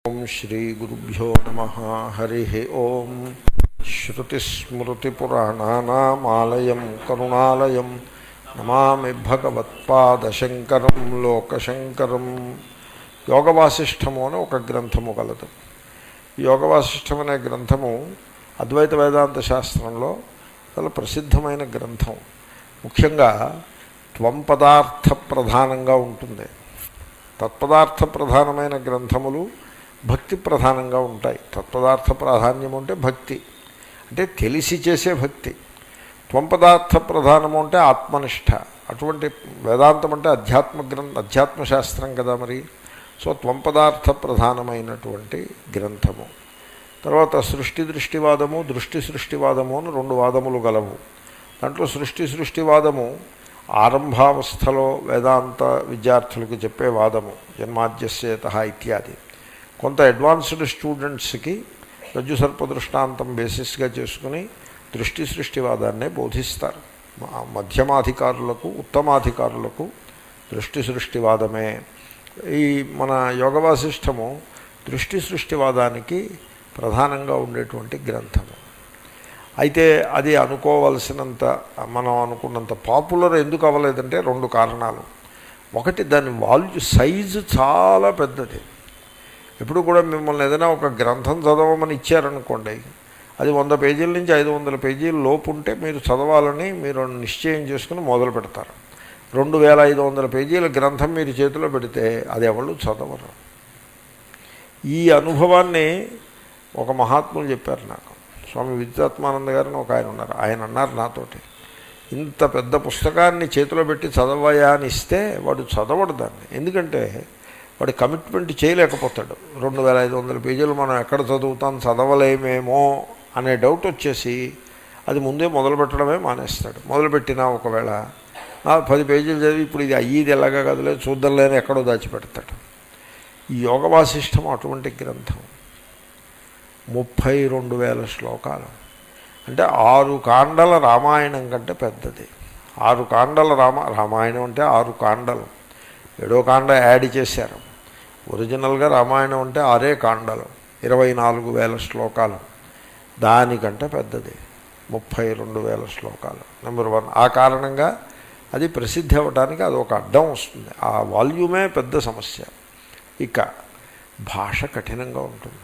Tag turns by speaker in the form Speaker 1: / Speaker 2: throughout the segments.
Speaker 1: ఓం శ్రీ గురుభ్యో నమః. హరి ఓం. శ్రుతిస్మృతిపురాణానామాలయం కరుణాలయం నమామి భగవత్పాదశంకరం లోకశంకరం. యోగవాసిష్టము అని ఒక గ్రంథము కలదు. ఈ యోగవాసిష్టం అనే గ్రంథము అద్వైత వేదాంత శాస్త్రంలో చాలా ప్రసిద్ధమైన గ్రంథం. ముఖ్యంగా త్వంపదార్థ ప్రధానంగా ఉంటుంది. తత్పదార్థ ప్రధానమైన గ్రంథములు భక్తి ప్రధానంగా ఉంటాయి. తత్పదార్థ ప్రాధాన్యము అంటే భక్తి, అంటే తెలిసి చేసే భక్తి. త్వంపదార్థ ప్రధానము అంటే ఆత్మనిష్ట. అటువంటి వేదాంతం అంటే అధ్యాత్మశాస్త్రం కదా మరి. సో త్వంపదార్థ ప్రధానమైనటువంటి గ్రంథము. తర్వాత సృష్టి దృష్టివాదము, దృష్టి సృష్టివాదము అని రెండు వాదములు గలవు. దాంట్లో సృష్టివాదము ఆరంభావస్థలో వేదాంత విద్యార్థులకు చెప్పే వాదము, జన్మాద్యస్యేతః ఇత్యాది. కొంత అడ్వాన్స్డ్ స్టూడెంట్స్కి రజ్జు సర్పదృష్టాంతం బేసిస్గా చేసుకుని దృష్టి సృష్టివాదాన్నే బోధిస్తారు. మధ్యమాధికారులకు, ఉత్తమాధికారులకు దృష్టి సృష్టివాదమే. ఈ మన యోగవాసిష్టము దృష్టి సృష్టివాదానికి ప్రధానంగా ఉండేటువంటి గ్రంథము. అయితే అది అనుకోవలసినంత, మనం అనుకున్నంత పాపులర్ ఎందుకు అవ్వలేదంటే రెండు కారణాలు. ఒకటి, దాని సైజు చాలా పెద్దది. ఎప్పుడు కూడా మిమ్మల్ని ఏదైనా ఒక గ్రంథం చదవమని ఇచ్చారనుకోండి, అది 100 పేజీల నుంచి 500 పేజీల లోపు ఉంటే మీరు చదవాలని మీరు నిశ్చయం చేసుకుని మొదలు పెడతారు. 2500 పేజీల గ్రంథం మీరు చేతిలో పెడితే అది ఎవరు చదవరు. ఈ అనుభవాన్ని ఒక మహాత్ములు చెప్పారు నాకు. స్వామి విద్యాత్మానంద గారిని ఒక ఆయన ఉన్నారు. ఆయన అన్నారు నాతోటి, ఇంత పెద్ద పుస్తకాన్ని చేతిలో పెట్టి చదవయా అని ఇస్తే వాడు చదవడు దాన్ని. ఎందుకంటే వాడు కమిట్మెంట్ చేయలేకపోతాడు. 2500 పేజీలు మనం ఎక్కడ చదువుతాం, చదవలేమేమో అనే డౌట్ వచ్చేసి అది ముందే మొదలు పెట్టడమే మానేస్తాడు. మొదలుపెట్టినా ఒకవేళ 10 పేజీలు చదివి ఇప్పుడు ఇది అయ్యేది ఎలాగా కదలే చూద్దాంలేని ఎక్కడో దాచిపెడతాడు. ఈ యోగవాసిష్టం అటువంటి గ్రంథం. 32,000 శ్లోకాలు, అంటే 6 కాండల రామాయణం కంటే పెద్దది. 6 కాండల రామాయణం అంటే 6 కాండలు, 7వ కాండ యాడ్ చేశారు. ఒరిజినల్గా రామాయణం అంటే 6 కాండలు, 24,000 శ్లోకాలు. దానికంటే పెద్దది 32,000 శ్లోకాలు. నెంబర్ 1. ఆ కారణంగా అది ప్రసిద్ధి అవ్వడానికి అది ఒక అడ్డం వస్తుంది. ఆ వాల్యూమే పెద్ద సమస్య. ఇక భాష కఠినంగా ఉంటుంది.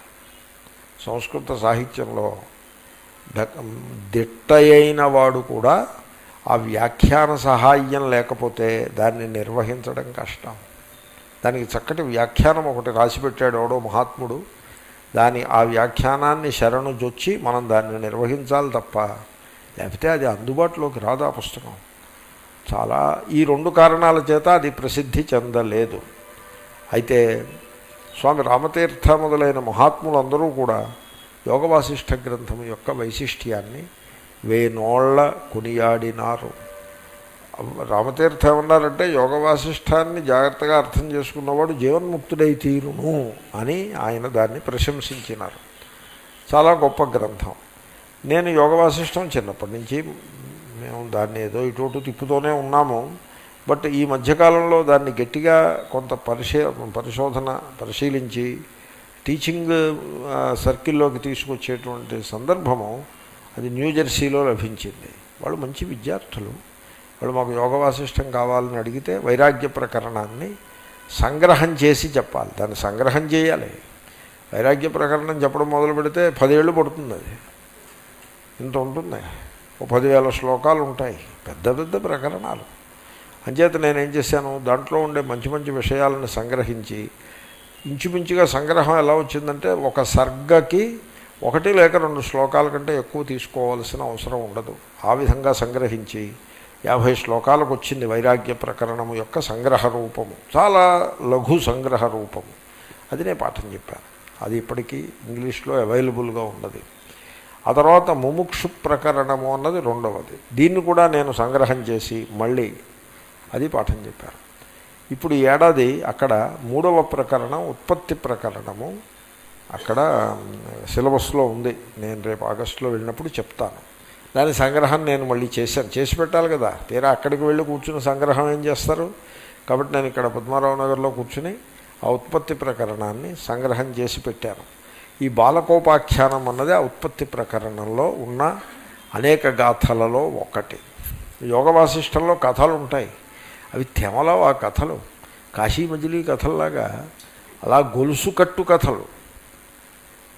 Speaker 1: సంస్కృత సాహిత్యంలో దిట్టయైన వాడు కూడా ఆ వ్యాఖ్యాన సహాయం లేకపోతే దాన్ని నిర్వహించడం కష్టం. దానికి చక్కటి వ్యాఖ్యానం ఒకటి రాసిపెట్టాడు ఎవడో మహాత్ముడు. ఆ వ్యాఖ్యానాన్ని శరణు జొచ్చి మనం దాన్ని నిర్వహించాలి తప్ప లేకపోతే అది అందుబాటులోకి రాదు ఆ పుస్తకం. చాలా ఈ 2 కారణాల చేత అది ప్రసిద్ధి చెందలేదు. అయితే స్వామి రామతీర్థ మొదలైన మహాత్ములందరూ కూడా యోగవాసిష్ఠ గ్రంథం యొక్క వైశిష్ట్యాన్ని వేనోళ్ల కొనియాడినారు. రామతీర్థ ఏమన్నారంటే, యోగవాసిష్టాన్ని జాగ్రత్తగా అర్థం చేసుకున్నవాడు జీవన్ముక్తుడై తీరును అని ఆయన దాన్ని ప్రశంసించినారు. చాలా గొప్ప గ్రంథం. నేను యోగవాసిష్టం చిన్నప్పటి నుంచి మేము దాన్ని ఏదో ఇటు తిప్పుతూనే ఉన్నాము. బట్ ఈ మధ్యకాలంలో దాన్ని గట్టిగా కొంత పరిశీలించి టీచింగ్ సర్కిల్లోకి తీసుకొచ్చేటువంటి సందర్భము అది న్యూజెర్సీలో లభించింది. వాళ్ళు మంచి విద్యార్థులు. వాళ్ళు మాకు యోగవాసిష్టం కావాలని అడిగితే వైరాగ్య ప్రకరణాన్ని సంగ్రహం చేసి చెప్పాలి, దాన్ని సంగ్రహం చేయాలి. వైరాగ్య ప్రకరణం చెప్పడం మొదలు పెడితే 10 ఏళ్ళు పడుతుంది. అది ఇంత ఉంటుంది, 10,000 శ్లోకాలు ఉంటాయి, పెద్ద పెద్ద ప్రకరణాలు. అంచేత నేనేం చేశాను, దాంట్లో ఉండే మంచి మంచి విషయాలను సంగ్రహించి, ఇంచుమించుగా సంగ్రహం ఎలా వచ్చిందంటే ఒక సర్గకి 1 లేక 2 శ్లోకాల కంటే ఎక్కువ తీసుకోవాల్సిన అవసరం ఉండదు. ఆ విధంగా సంగ్రహించి 50 శ్లోకాలకు వచ్చింది వైరాగ్య ప్రకరణము యొక్క సంగ్రహ రూపము. చాలా లఘు సంగ్రహ రూపము. అది నేను పాఠం చెప్పాను. అది ఇప్పటికీ ఇంగ్లీష్లో అవైలబుల్గా ఉన్నది. ఆ తర్వాత ముముక్షు ప్రకరణము అన్నది 2వది. దీన్ని కూడా నేను సంగ్రహం చేసి మళ్ళీ అది పాఠం చెప్పాను. ఇప్పుడు ఈ ఏడాది అక్కడ 3వ ప్రకరణం ఉత్పత్తి ప్రకరణము అక్కడ సిలబస్లో ఉంది. నేను రేపు ఆగస్టులో వెళ్ళినప్పుడు చెప్తాను. దాని సంగ్రహం నేను మళ్ళీ చేసి పెట్టాలి కదా. తీరా అక్కడికి వెళ్ళి కూర్చుని సంగ్రహం ఏం చేస్తారు. కాబట్టి నేను ఇక్కడ పద్మారావు నగర్లో కూర్చుని ఆ ఉత్పత్తి ప్రకరణాన్ని సంగ్రహం చేసి పెట్టాను. ఈ బాలకోపాఖ్యానం అన్నది ఆ ఉత్పత్తి ప్రకరణంలో ఉన్న అనేక గాథలలో ఒకటి. యోగ వాసిష్టంలో కథలు ఉంటాయి, అవి తెమలో ఆ కథలు కాశీ మజిలీ కథల్లాగా అలా గొలుసు కట్టు కథలు.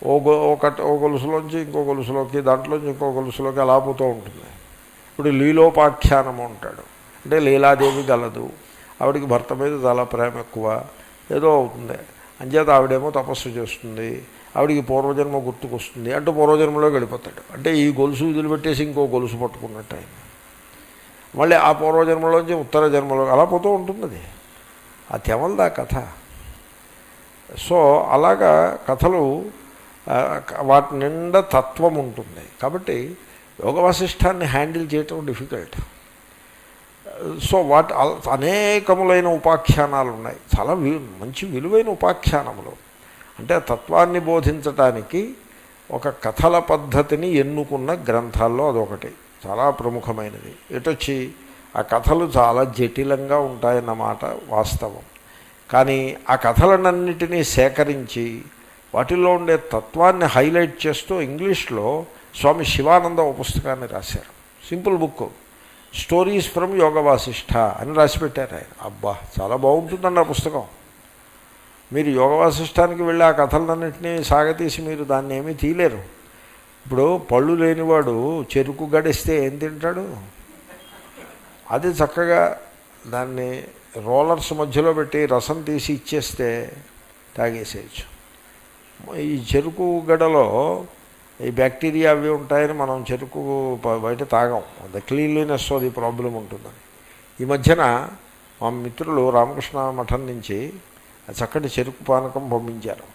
Speaker 1: ఓ గొలుసులోంచి ఇంకో గొలుసులోకి, దాంట్లోంచి ఇంకో గొలుసులోకి అలా పోతూ ఉంటుంది. ఇప్పుడు లీలోపాఖ్యానము అంటాడు, అంటే లీలాదేవి గలదు, ఆవిడికి భర్త మీద చాలా ప్రేమ ఎక్కువ, ఏదో అవుతుంది, అంచేత ఆవిడేమో తపస్సు చేస్తుంది, ఆవిడికి పూర్వజన్మ గుర్తుకొస్తుంది అంటూ పూర్వజన్మలో గడిపోతాడు. అంటే ఈ గొలుసు వదిలిపెట్టేసి ఇంకో గొలుసు పట్టుకున్నట్టు ఆయన మళ్ళీ ఆ పూర్వజన్మలోంచి ఉత్తర జన్మలో అలా పోతూ ఉంటుంది. అది ఆ తెమలదా కథ. సో అలాగా కథలు వాటి నిండా తత్వం ఉంటుంది. కాబట్టి యోగ వాసిష్టాన్ని హ్యాండిల్ చేయటం డిఫికల్ట్. సో అనేకములైన ఉపాఖ్యానాలు ఉన్నాయి, చాలా మంచి విలువైన ఉపాఖ్యానములు. అంటే తత్వాన్ని బోధించటానికి ఒక కథల పద్ధతిని ఎన్నుకున్న గ్రంథాల్లో అదొకటి చాలా ప్రముఖమైనది. ఎటొచ్చి ఆ కథలు చాలా జటిలంగా ఉంటాయన్నమాట వాస్తవం. కానీ ఆ కథలన్నిటినీ సేకరించి వాటిల్లో ఉండే తత్వాన్ని హైలైట్ చేస్తూ ఇంగ్లీష్లో స్వామి శివానంద ఒక పుస్తకాన్ని రాశారు. సింపుల్ బుక్, స్టోరీస్ ఫ్రమ్ యోగ వాసిష్ఠ అని రాసిపెట్టారు ఆయన. అబ్బా చాలా బాగుంటుందండి ఆ పుస్తకం. మీరు యోగ వాసిష్టానికి వెళ్ళి ఆ కథలన్నింటినీ సాగతీసి మీరు దాన్ని ఏమీ తీయలేరు. ఇప్పుడు పళ్ళు లేనివాడు చెరుకు గడిస్తే ఏం తింటాడు? అది చక్కగా దాన్ని రోలర్స్ మధ్యలో పెట్టి రసం తీసి ఇచ్చేస్తే తాగేసేయచ్చు. ఈ చెరుకు గడలో ఈ బ్యాక్టీరియా అవి ఉంటాయని మనం చెరుకు బయట తాగాం. అది క్లీన్లీనెస్ అది ప్రాబ్లం ఉంటుందని. ఈ మధ్యన మా మిత్రులు రామకృష్ణ మఠం నుంచి చక్కటి చెరుకు పానకం పంపించారు.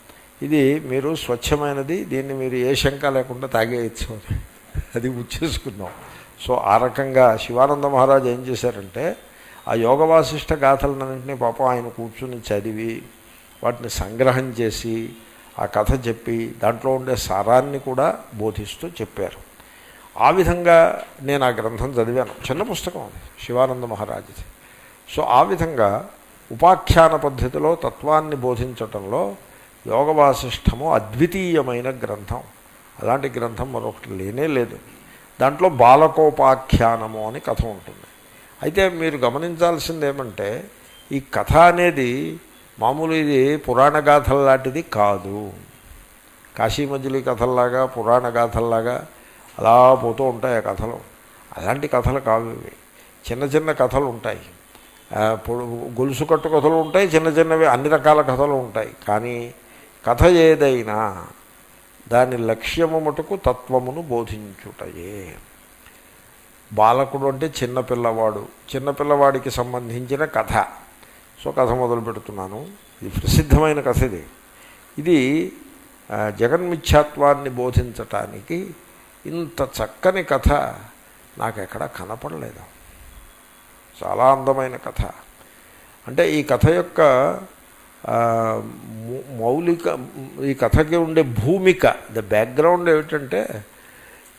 Speaker 1: ఇది మీరు స్వచ్ఛమైనది, దీన్ని మీరు ఏ శంక లేకుండా తాగేయచ్చు అని అది ఉచ్చేసుకున్నాం. సో ఆ రకంగా శివానంద మహారాజు ఏం చేశారంటే ఆ యోగ వాసిష్ఠ గాథలన్నింటినీ పాపం ఆయన కూర్చుని చదివి వాటిని సంగ్రహం చేసి ఆ కథ చెప్పి దాంట్లో ఉండే సారాన్ని కూడా బోధిస్తూ చెప్పారు. ఆ విధంగా నేను ఆ గ్రంథం చదివాను. చిన్న పుస్తకం అది శివానంద మహారాజుది. సో ఆ విధంగా ఉపాఖ్యాన పద్ధతిలో తత్వాన్ని బోధించటంలో యోగ వాసిష్టము అద్వితీయమైన గ్రంథం. అలాంటి గ్రంథం మరొకటి లేనే లేదు. దాంట్లో బాలకోపాఖ్యానము అని కథ ఉంటుంది. అయితే మీరు గమనించాల్సింది ఏమంటే ఈ కథ అనేది మామూలు ఇది పురాణ గాథల లాంటిది కాదు. కాశీ మజిలీ కథల్లాగా పురాణ గాథల్లాగా అలా పోతూ ఉంటాయి ఆ కథలు. అలాంటి కథలు కావు ఇవి. చిన్న చిన్న కథలు ఉంటాయి, గొలుసు కట్టు కథలు ఉంటాయి, చిన్న చిన్నవి అన్ని రకాల కథలు ఉంటాయి. కానీ కథ ఏదైనా దాని లక్ష్యము మటుకు తత్వమును బోధించుటయే. బాలకుడు అంటే చిన్నపిల్లవాడు, చిన్నపిల్లవాడికి సంబంధించిన కథ. సో కథ మొదలు పెడుతున్నాను. ఇది ప్రసిద్ధమైన కథ. ఇది జగన్మిథ్యాత్వాన్ని బోధించటానికి ఇంత చక్కని కథ నాకు ఎక్కడా కనపడలేదు. చాలా అందమైన కథ. అంటే ఈ కథ యొక్క మౌలిక, ఈ కథకి ఉండే భూమిక, ద బ్యాక్గ్రౌండ్ ఏమిటంటే,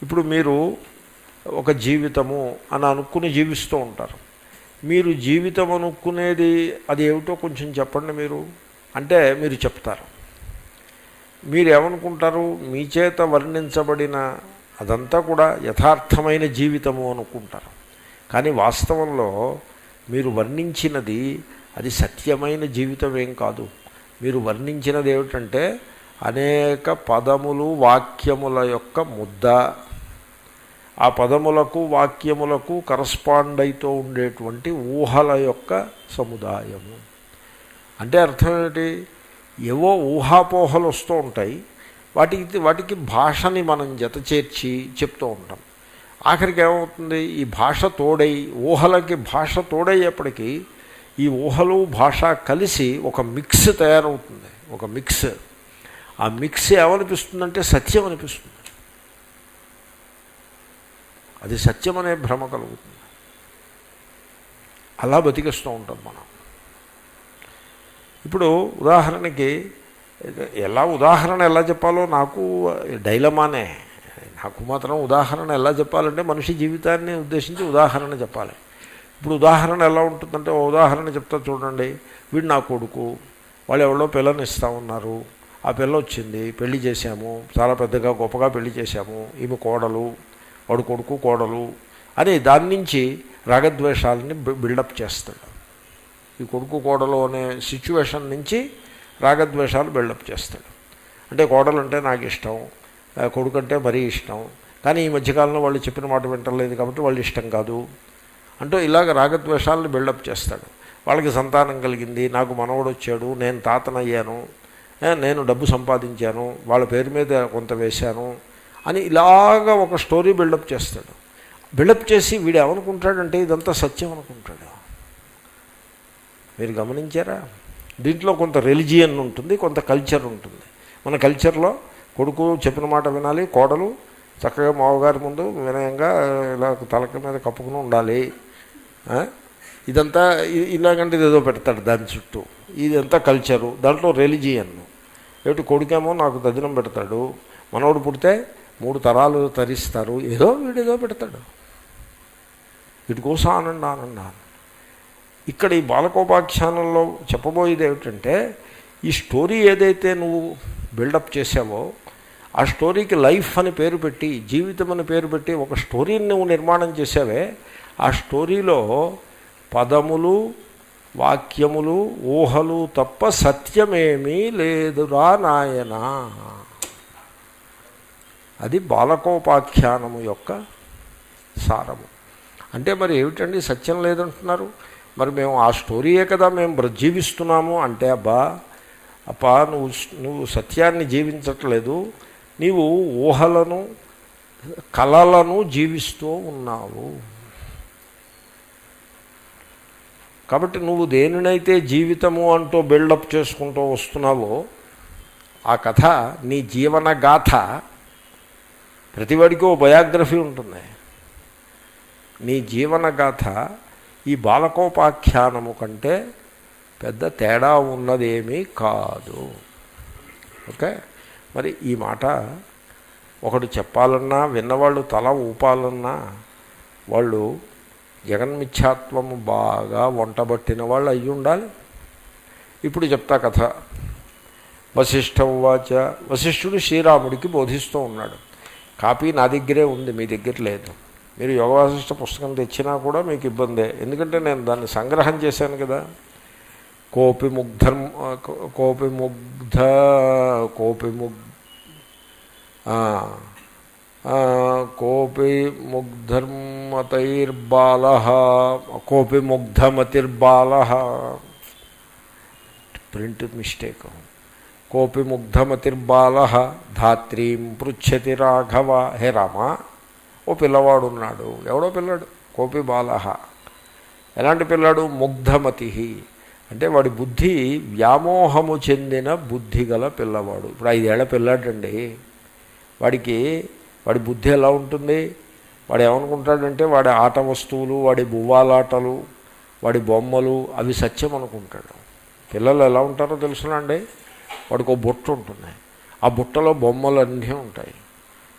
Speaker 1: ఇప్పుడు మీరు ఒక జీవితము అని అనుకుని జీవిస్తూ ఉంటారు. మీరు జీవితం అనుకునేది అది ఏమిటో కొంచెం చెప్పండి మీరు అంటే మీరు చెప్తారు. మీరు ఏమనుకుంటారు? మీ చేత వర్ణించబడిన అదంతా కూడా యథార్థమైన జీవితము అనుకుంటారు. కానీ వాస్తవంలో మీరు వర్ణించినది అది సత్యమైన జీవితం ఏం కాదు. మీరు వర్ణించినది ఏమిటంటే అనేక పదములు వాక్యముల యొక్క ముద్ద. ఆ పదములకు వాక్యములకు కరస్పాండ్ అయితో ఉండేటువంటి ఊహల యొక్క సముదాయము. అంటే అర్థం ఏమిటి? ఏవో ఊహాపోహలు వస్తూ ఉంటాయి, వాటికి భాషని మనం జత చేర్చి చెప్తూ ఉంటాం. ఆఖరికి ఏమవుతుంది? ఈ భాష తోడై, ఊహలకి భాష తోడయ్యేప్పటికీ ఈ ఊహలు భాష కలిసి ఒక మిక్స్ తయారవుతుంది. ఒక మిక్స్. ఆ మిక్స్ ఏమనిపిస్తుందంటే సత్యం అనిపిస్తుంది. అది సత్యం అనే భ్రమ కలుగుతుంది. అలా బతికిస్తూ ఉంటాం మనం. ఇప్పుడు ఉదాహరణకి ఉదాహరణ ఎలా చెప్పాలో నాకు డైలమానే. నాకు మాత్రం ఉదాహరణ ఎలా చెప్పాలంటే మనిషి జీవితాన్ని ఉద్దేశించి ఉదాహరణ చెప్పాలి. ఇప్పుడు ఉదాహరణ ఎలా ఉంటుందంటే, ఉదాహరణ చెప్తా చూడండి. వీడు నా కొడుకు, వాళ్ళు ఎవరో పిల్లని ఇస్తూ ఉన్నారు, ఆ పిల్ల వచ్చింది, పెళ్లి చేశాము, చాలా పెద్దగా గొప్పగా పెళ్లి చేశాము, ఈమె కోడలు, వాడు కొడుకు కోడలు అని దాని నుంచి రాగద్వేషాలని బిల్డప్ చేస్తాడు. ఈ కొడుకు కోడలు అనే సిచ్యువేషన్ నుంచి రాగద్వేషాలు బిల్డప్ చేస్తాడు. అంటే కోడలు అంటే నాకు ఇష్టం, కొడుకు అంటే మరీ ఇష్టం, కానీ ఈ మధ్యకాలంలో వాళ్ళు చెప్పిన మాట వింటలేదు కాబట్టి వాళ్ళు ఇష్టం కాదు అంటూ ఇలాగ రాగద్వేషాలను బిల్డప్ చేస్తాడు. వాళ్ళకి సంతానం కలిగింది, నాకు మనవడు వచ్చాడు, నేను తాతనయ్యాను, నేను డబ్బు సంపాదించాను, వాళ్ళ పేరు మీద కొంత వేశాను అని ఇలాగ ఒక స్టోరీ బిల్డప్ చేస్తాడు. బిల్డప్ చేసి వీడు ఏమనుకుంటాడంటే ఇదంతా సత్యం అనుకుంటాడు. మీరు గమనించారా? దీంట్లో కొంత రిలిజియన్ ఉంటుంది, కొంత కల్చర్ ఉంటుంది. మన కల్చర్లో కొడుకు చెప్పిన మాట వినాలి, కోడలు చక్కగా మామగారి ముందు వినయంగా ఇలా తలక మీద కప్పుకుని ఉండాలి. ఇదంతా ఇలాగంటే ఏదో పెడతాడు దాని చుట్టూ. ఇదంతా కల్చరు, దాంట్లో రిలిజియన్. ఏమిటి, కొడుకేమో నాకు దర్శనం పెడతాడు, మనవడు పుడితే 3 తరాలు తరిస్తారు, వీడేదో పెడతాడు. వీటి కోసం ఆనంద. ఇక్కడ ఈ బాలకోపాఖ్యానంలో చెప్పబోయేది ఏమిటంటే, ఈ స్టోరీ ఏదైతే నువ్వు బిల్డప్ చేసావో ఆ స్టోరీకి లైఫ్ అని పేరు పెట్టి, జీవితం అని పేరు పెట్టి ఒక స్టోరీని నువ్వు నిర్మాణం చేసావే, ఆ స్టోరీలో పదములు, వాక్యములు, ఊహలు తప్ప సత్యమేమీ లేదురా నాయనా. అది బాలకోపాఖ్యానము యొక్క సారము. అంటే మరి ఏమిటండి సత్యం లేదంటున్నారు? మరి మేము ఆ స్టోరీయే కదా మేము జీవిస్తున్నాము అంటే, అబ్బా నువ్వు సత్యాన్ని జీవించట్లేదు, నీవు ఊహలను కలలను జీవిస్తూ ఉన్నావు. కాబట్టి నువ్వు దేనినైతే జీవితము అంటూ బిల్డప్ చేసుకుంటూ వస్తున్నావో ఆ కథ, నీ జీవన గాథ, ప్రతివాడికి ఓ బయోగ్రఫీ ఉంటుంది. నీ జీవన గాథ ఈ బాలకోపాఖ్యానము కంటే పెద్ద తేడా ఉన్నదేమీ కాదు. ఓకే, మరి ఈ మాట ఒకడు చెప్పాలన్నా, విన్నవాళ్ళు తల ఊపాలన్నా, వాళ్ళు జగన్మిథ్యాత్వము బాగా వంటబట్టిన వాళ్ళు అయ్యి ఉండాలి. ఇప్పుడు చెప్తా కథ. వశిష్ఠవాచ, వశిష్ఠుడు శ్రీరాముడికి బోధిస్తూ ఉన్నాడు. కాపీ నా దగ్గరే ఉంది, మీ దగ్గర లేదు. మీరు యోగ వాసిష్ఠ పుస్తకం తెచ్చినా కూడా మీకు ఇబ్బందే, ఎందుకంటే నేను దాన్ని సంగ్రహం చేశాను కదా. కోపి ముగ్ధర్మతైర్బాలః, కోపి ముగ్ధమతిర్బాలః, ప్రింట్ మిస్టేక్. కోపి ముగ్ధమతిర్బాలః ధాత్రీం పృచ్చతి రాఘవ. హే రామ, ఓ పిల్లవాడు ఉన్నాడు, ఎవడో పిల్లాడు, కోపి బాలః. ఎలాంటి పిల్లాడు? ముగ్ధమతి, అంటే వాడి బుద్ధి వ్యామోహము చెందిన బుద్ధి గల పిల్లవాడు. ఇప్పుడు 5 ఏళ్ల పిల్లాడండి, వాడి బుద్ధి ఎలా ఉంటుంది? వాడు ఏమనుకుంటాడంటే వాడి ఆట వస్తువులు, వాడి బువ్వాలాటలు, వాడి బొమ్మలు అవి సత్యం అనుకుంటాడు. పిల్లలు ఎలా ఉంటారో తెలుసునండి, వాడికి ఒక బుట్ట ఉంటుంది, ఆ బుట్టలో బొమ్మలు అన్నీ ఉంటాయి.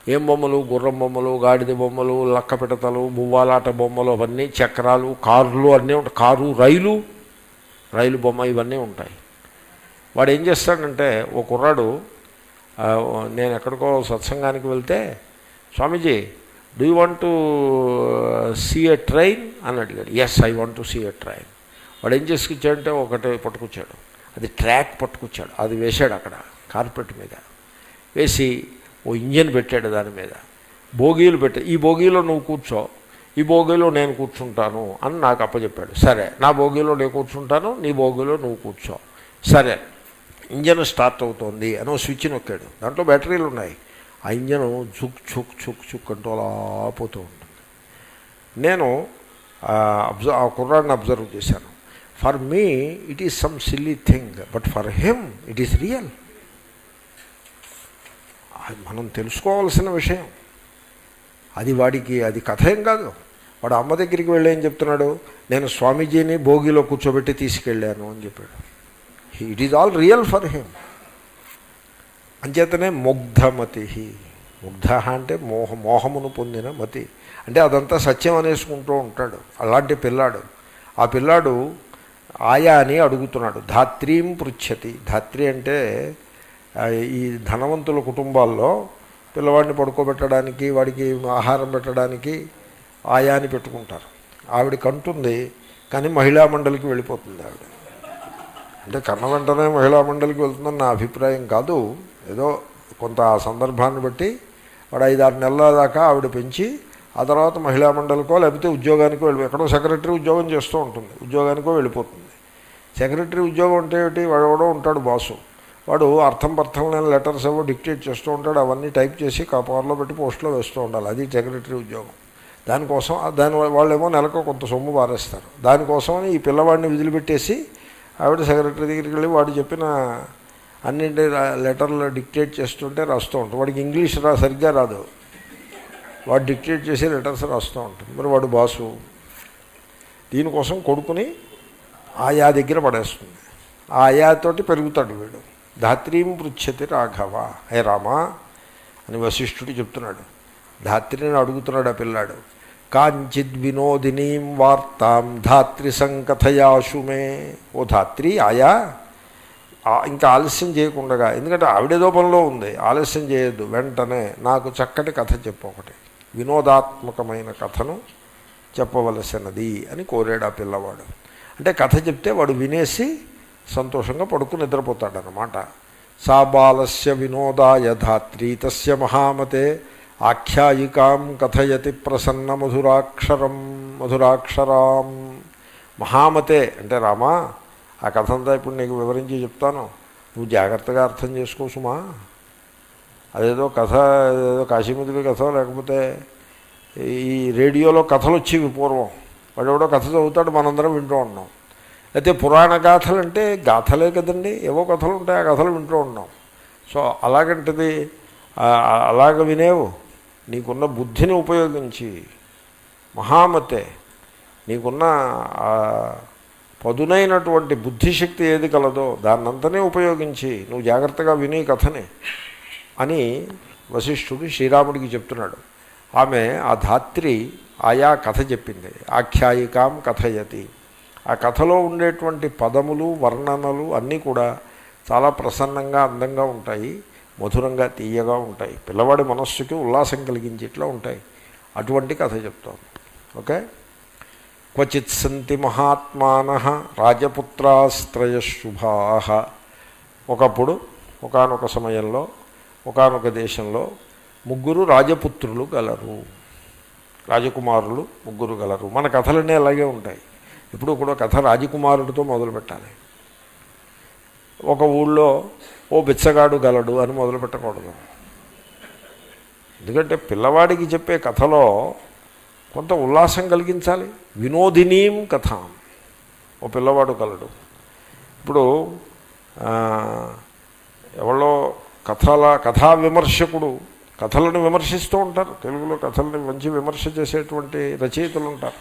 Speaker 1: ఏం బొమ్మలు? గుర్రం బొమ్మలు, గాడిద బొమ్మలు, లక్క పిడతలు, బువ్వాలాట బొమ్మలు, అవన్నీ, చక్రాలు, కార్లు అన్నీ ఉంటాయి. కారు, రైలు బొమ్మ ఇవన్నీ ఉంటాయి. వాడు ఏం చేస్తాడంటే, ఓ కుర్రాడు, నేను ఎక్కడికో సత్సంగానికి వెళ్తే, Swamiji do you want to see a train అని అడిగాడు. Yes, I want to see a train. వాడు ఏం చేసుకొచ్చాడంటే ఒకటి పట్టుకొచ్చాడు, అది ట్రాక్ పట్టుకొచ్చాడు, అది వేశాడు అక్కడ కార్పెట్ మీద వేసి ఓ ఇంజన్ పెట్టాడు, దాని మీద బోగీలు పెట్టాడు. ఈ బోగీలో నువ్వు కూర్చో, ఈ బోగీలో నేను కూర్చుంటాను అని నాకు అప్పచెప్పాడు. సరే, నా బోగీలో నేను కూర్చుంటాను, నీ బోగీలో నువ్వు కూర్చో. సరే, ఇంజన్ స్టార్ట్ అవుతోంది అని ఓ స్విచ్ నొక్కాడు. దాంట్లో బ్యాటరీలు ఉన్నాయి. ఆ ఇంజను చుక్ చుక్ చుక్ చుక్ అంటూ అలా పోతూ ఉంటుంది. నేను ఆ కుర్రాడిని అబ్జర్వ్ చేశాను. For me it is some silly thing, but for him it is real. అది మనం తెలుసుకోవాల్సిన విషయం. అది వాడికి అది కథ ఏం కాదు. వాడు అమ్మ దగ్గరికి వెళ్ళి ఏం చెప్తున్నాడు, నేను స్వామీజీని భోగిలో కూర్చోబెట్టి తీసుకెళ్ళాను అని చెప్పాడు. It is all real for him. అంచేతనే ముగ్ధమతి. ముగ్ధ అంటే మోహమును పొందిన మతి, అంటే అదంతా సత్యం అనేసుకుంటూ ఉంటాడు. అలాంటి పిల్లాడు, ఆ పిల్లాడు ఆయా అని అడుగుతున్నాడు. ధాత్రీం పృచ్ఛతి. ధాత్రి అంటే ఈ ధనవంతుల కుటుంబాల్లో పిల్లవాడిని పడుకోబెట్టడానికి, వాడికి ఆహారం పెట్టడానికి ఆయా అని పెట్టుకుంటారు. ఆవిడ కంటుంది, కానీ మహిళా మండలికి వెళ్ళిపోతుంది ఆవిడ. అంటే కన్న వెంటనే మహిళా మండలికి వెళ్తుందని నా అభిప్రాయం కాదు. ఏదో కొంత ఆ సందర్భాన్ని బట్టి వాడు 5-6 నెలల దాకా ఆవిడ పెంచి ఆ తర్వాత మహిళా మండలికో లేకపోతే ఉద్యోగానికో ఎక్కడో సెక్రటరీ ఉద్యోగం చేస్తూ ఉంటుంది, ఉద్యోగానికో వెళ్ళిపోతుంది. సెక్రటరీ ఉద్యోగం అంటే ఏమిటి, వాడు ఎవడో ఉంటాడు బాసు, వాడు అర్థం లేని లెటర్స్ ఏవో డిక్టేట్ చేస్తూ ఉంటాడు. అవన్నీ టైప్ చేసి కవర్లో పెట్టి పోస్ట్లో వేస్తూ ఉండాలి. అది సెక్రటరీ ఉద్యోగం. దానికోసం వాళ్ళేమో నెలకు కొంత సొమ్ము పారేస్తారు. దానికోసమని ఈ పిల్లవాడిని విదిలిపెట్టేసి ఆవిడ సెక్రటరీ దగ్గరికి వెళ్ళి వాడు చెప్పిన అన్నింటి లెటర్లు డిక్టేట్ చేస్తుంటే రాస్తూ ఉంటాడు. వాడికి ఇంగ్లీష్ సరిగ్గా రాదు, వాడు డిక్టేట్ చేసి లెటర్స్ రాస్తూ ఉంటుంది. మరి వాడు బాసు దీనికోసం కొడుకుని ఆయా దగ్గర పడేస్తుంది. ఆ ఆయాతోటి పెరుగుతాడు వీడు. ధాత్రీం పృచ్ఛతి రాఘవ. హే రామా అని వశిష్ఠుడు చెప్తున్నాడు. ధాత్రిని అడుగుతున్నాడు ఆ పిల్లాడు. కాంచిద్ వినోదినీం వార్తాం ధాత్రి సంకథయాశుమే. ఓ ధాత్రి ఆయా, ఇంకా ఆలస్యం చేయకుండా, ఎందుకంటే ఆవిడేదో పనిలో ఉంది, ఆలస్యం చేయొద్దు, వెంటనే నాకు చక్కటి కథ చెప్పు, ఒకటి వినోదాత్మకమైన కథను చెప్పవలసినది అని కోరాడు ఆ పిల్లవాడు. అంటే కథ చెప్తే వాడు వినేసి సంతోషంగా పడుకుని నిద్రపోతాడనమాట. సా బాలస్య వినోదాయ ధాత్రీ తస్య మహామతే ఆఖ్యాయికాం కథయతి ప్రసన్న మధురాక్షరాం. మహామతే అంటే రామా, ఆ కథ అంతా ఇప్పుడు నీకు వివరించి చెప్తాను, నువ్వు జాగ్రత్తగా అర్థం చేసుకో సుమా. అదేదో కథ, ఏదో కాశీమిదిలి కథ, లేకపోతే ఈ రేడియోలో కథలు వచ్చేవి పూర్వం, వాడెవడో కథ చదువుతాడు, మనందరం వింటూ ఉన్నాం. అయితే పురాణ గాథలు అంటే గాథలే కదండి, ఏవో కథలు ఉంటాయి, ఆ కథలు వింటూ ఉన్నాం. సో అలాగంటిది అలాగ వినేవు, నీకున్న బుద్ధిని ఉపయోగించి, మహామతే నీకున్న పదునైనటువంటి బుద్ధిశక్తి ఏది కలదో దాన్నంతనే ఉపయోగించి నువ్వు జాగ్రత్తగా విని కథని అని వశిష్ఠుడు శ్రీరాముడికి చెప్తున్నాడు. ఆమె ఆ ధాత్రి ఆయా కథ చెప్పింది. ఆఖ్యాయికాం కథయతి. ఆ కథలో ఉండేటువంటి పదములు, వర్ణనలు అన్నీ కూడా చాలా ప్రసన్నంగా, అందంగా ఉంటాయి, మధురంగా, తీయగా ఉంటాయి, పిల్లవాడి మనస్సుకి ఉల్లాసం కలిగించేట్లా ఉంటాయి. అటువంటి కథ చెప్తాను. ఓకే. క్వచిత్ సంతి మహాత్మానః రాజపుత్రాస్త్రయశుభాః. ఒకప్పుడు, ఒకానొక సమయంలో, ఒకానొక దేశంలో 3 రాజపుత్రులు గలరు, రాజకుమారులు 3 గలరు. మన కథలన్నీ అలాగే ఉంటాయి. ఇప్పుడు కూడా కథ రాజకుమారుడితో మొదలు పెట్టాలి. ఒక ఊళ్ళో ఓ బిచ్చగాడు గలడు అని మొదలు పెట్టకూడదు. ఎందుకంటే పిల్లవాడికి చెప్పే కథలో కొంత ఉల్లాసం కలిగించాలి. వినోదినీం కథాం. ఓ పిల్లవాడు కలడు. ఇప్పుడు ఎవరో కథా విమర్శకుడు కథలను విమర్శిస్తూ ఉంటారు. తెలుగులో కథలను మంచి విమర్శ చేసేటువంటి రచయితలు ఉంటారు.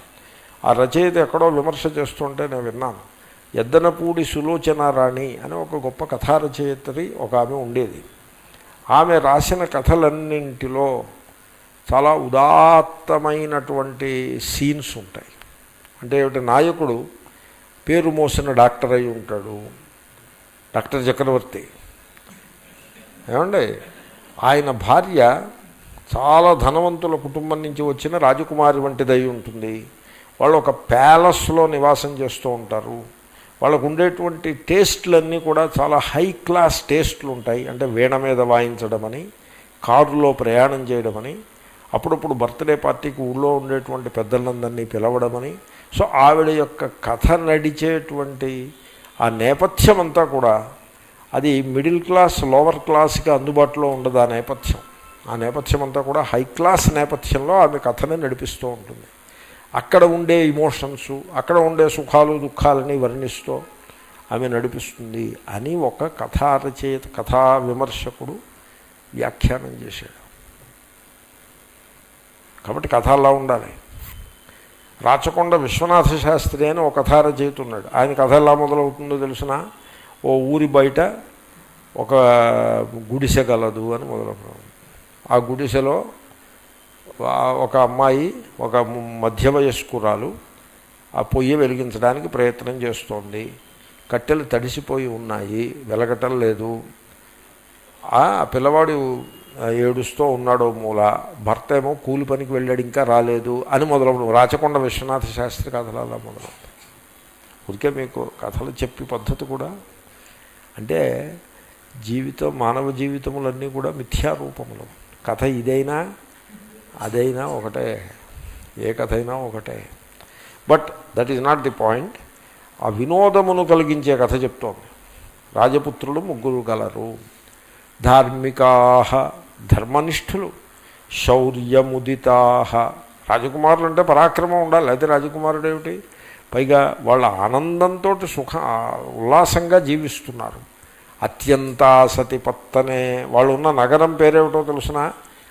Speaker 1: ఆ రచయిత ఎక్కడో విమర్శ చేస్తుంటే నేను విన్నాను. ఎద్దనపూడి సులోచనారాణి అని ఒక గొప్ప కథా రచయిత్రి ఒక ఆమె ఉండేది. ఆమె రాసిన కథలన్నింటిలో చాలా ఉదాత్తమైనటువంటి సీన్స్ ఉంటాయి. అంటే ఏమిటి, నాయకుడు పేరు మోసిన డాక్టర్ అయి ఉంటాడు, డాక్టర్ చక్రవర్తి. ఏమండి, ఆయన భార్య చాలా ధనవంతుల కుటుంబం నుంచి వచ్చిన రాజకుమారి వంటిదై ఉంటుంది. వాళ్ళు ఒక ప్యాలెస్లో నివాసం చేస్తూ ఉంటారు. వాళ్ళకు ఉండేటువంటి టేస్ట్లన్నీ కూడా చాలా హై క్లాస్ టేస్ట్లు ఉంటాయి. అంటే వీణ మీద వాయించడమని, కారులో ప్రయాణం చేయడమని, అప్పుడప్పుడు బర్త్డే పార్టీకి ఊళ్ళో ఉండేటువంటి పెద్దలందరినీ పిలవడమని. సో ఆవిడ యొక్క కథ నడిచేటువంటి ఆ నేపథ్యం అంతా కూడా అది మిడిల్ క్లాస్, లోవర్ క్లాస్కి అందుబాటులో ఉండదు. ఆ నేపథ్యం అంతా కూడా హై క్లాస్ నేపథ్యంలో ఆమె కథని నడిపిస్తూ ఉంటుంది. అక్కడ ఉండే ఇమోషన్స్, అక్కడ ఉండే సుఖాలు దుఃఖాలని వర్ణిస్తూ ఆమె నడిపిస్తుంది అని ఒక కథా విమర్శకుడు వ్యాఖ్యానం చేశాడు. కాబట్టి కథ అలా ఉండాలి. రాచకొండ విశ్వనాథ శాస్త్రి అని ఒక కథా రచయిత ఉన్నాడు. ఆయన కథ ఎలా మొదలవుతుందో తెలిసిన, ఓ ఊరి బయట ఒక గుడిసె గలదు అని మొదలవుతుంది. ఆ గుడిసెలో ఒక అమ్మాయి, ఒక మధ్య వయస్కురాలు, ఆ పొయ్యి వెలిగించడానికి ప్రయత్నం చేస్తోంది. కట్టెలు తడిసిపోయి ఉన్నాయి, వెలగటం లేదు. ఆ పిల్లవాడు ఏడుస్తూ ఉన్నాడో మూల, భర్త ఏమో కూలి పనికి వెళ్ళాడు ఇంకా రాలేదు అని మొదలవును. రాచకొండ విశ్వనాథ శాస్త్రి కథలు అలా మొదలవుతాయి. ఊరికే మీకు కథలు చెప్పి పద్ధతి కూడా అంటే జీవితం, మానవ జీవితములన్నీ కూడా మిథ్యారూపములు. కథ ఇదైనా అదైనా ఒకటే, ఏ కథ అయినా ఒకటే. But that is not the point. ఆ వినోదమును కలిగించే కథ చెప్తోంది. రాజపుత్రులు 3 గలరు, ధార్మికా, ధర్మనిష్ఠులు, శౌర్యముదితా. రాజకుమారులు అంటే పరాక్రమం ఉండాలి, అయితే రాజకుమారుడు ఏమిటి? పైగా వాళ్ళ ఆనందంతో ఉల్లాసంగా జీవిస్తున్నారు. అత్యంతాసతి పత్తనే, వాళ్ళు ఉన్న నగరం పేరేమిటో తెలుసిన?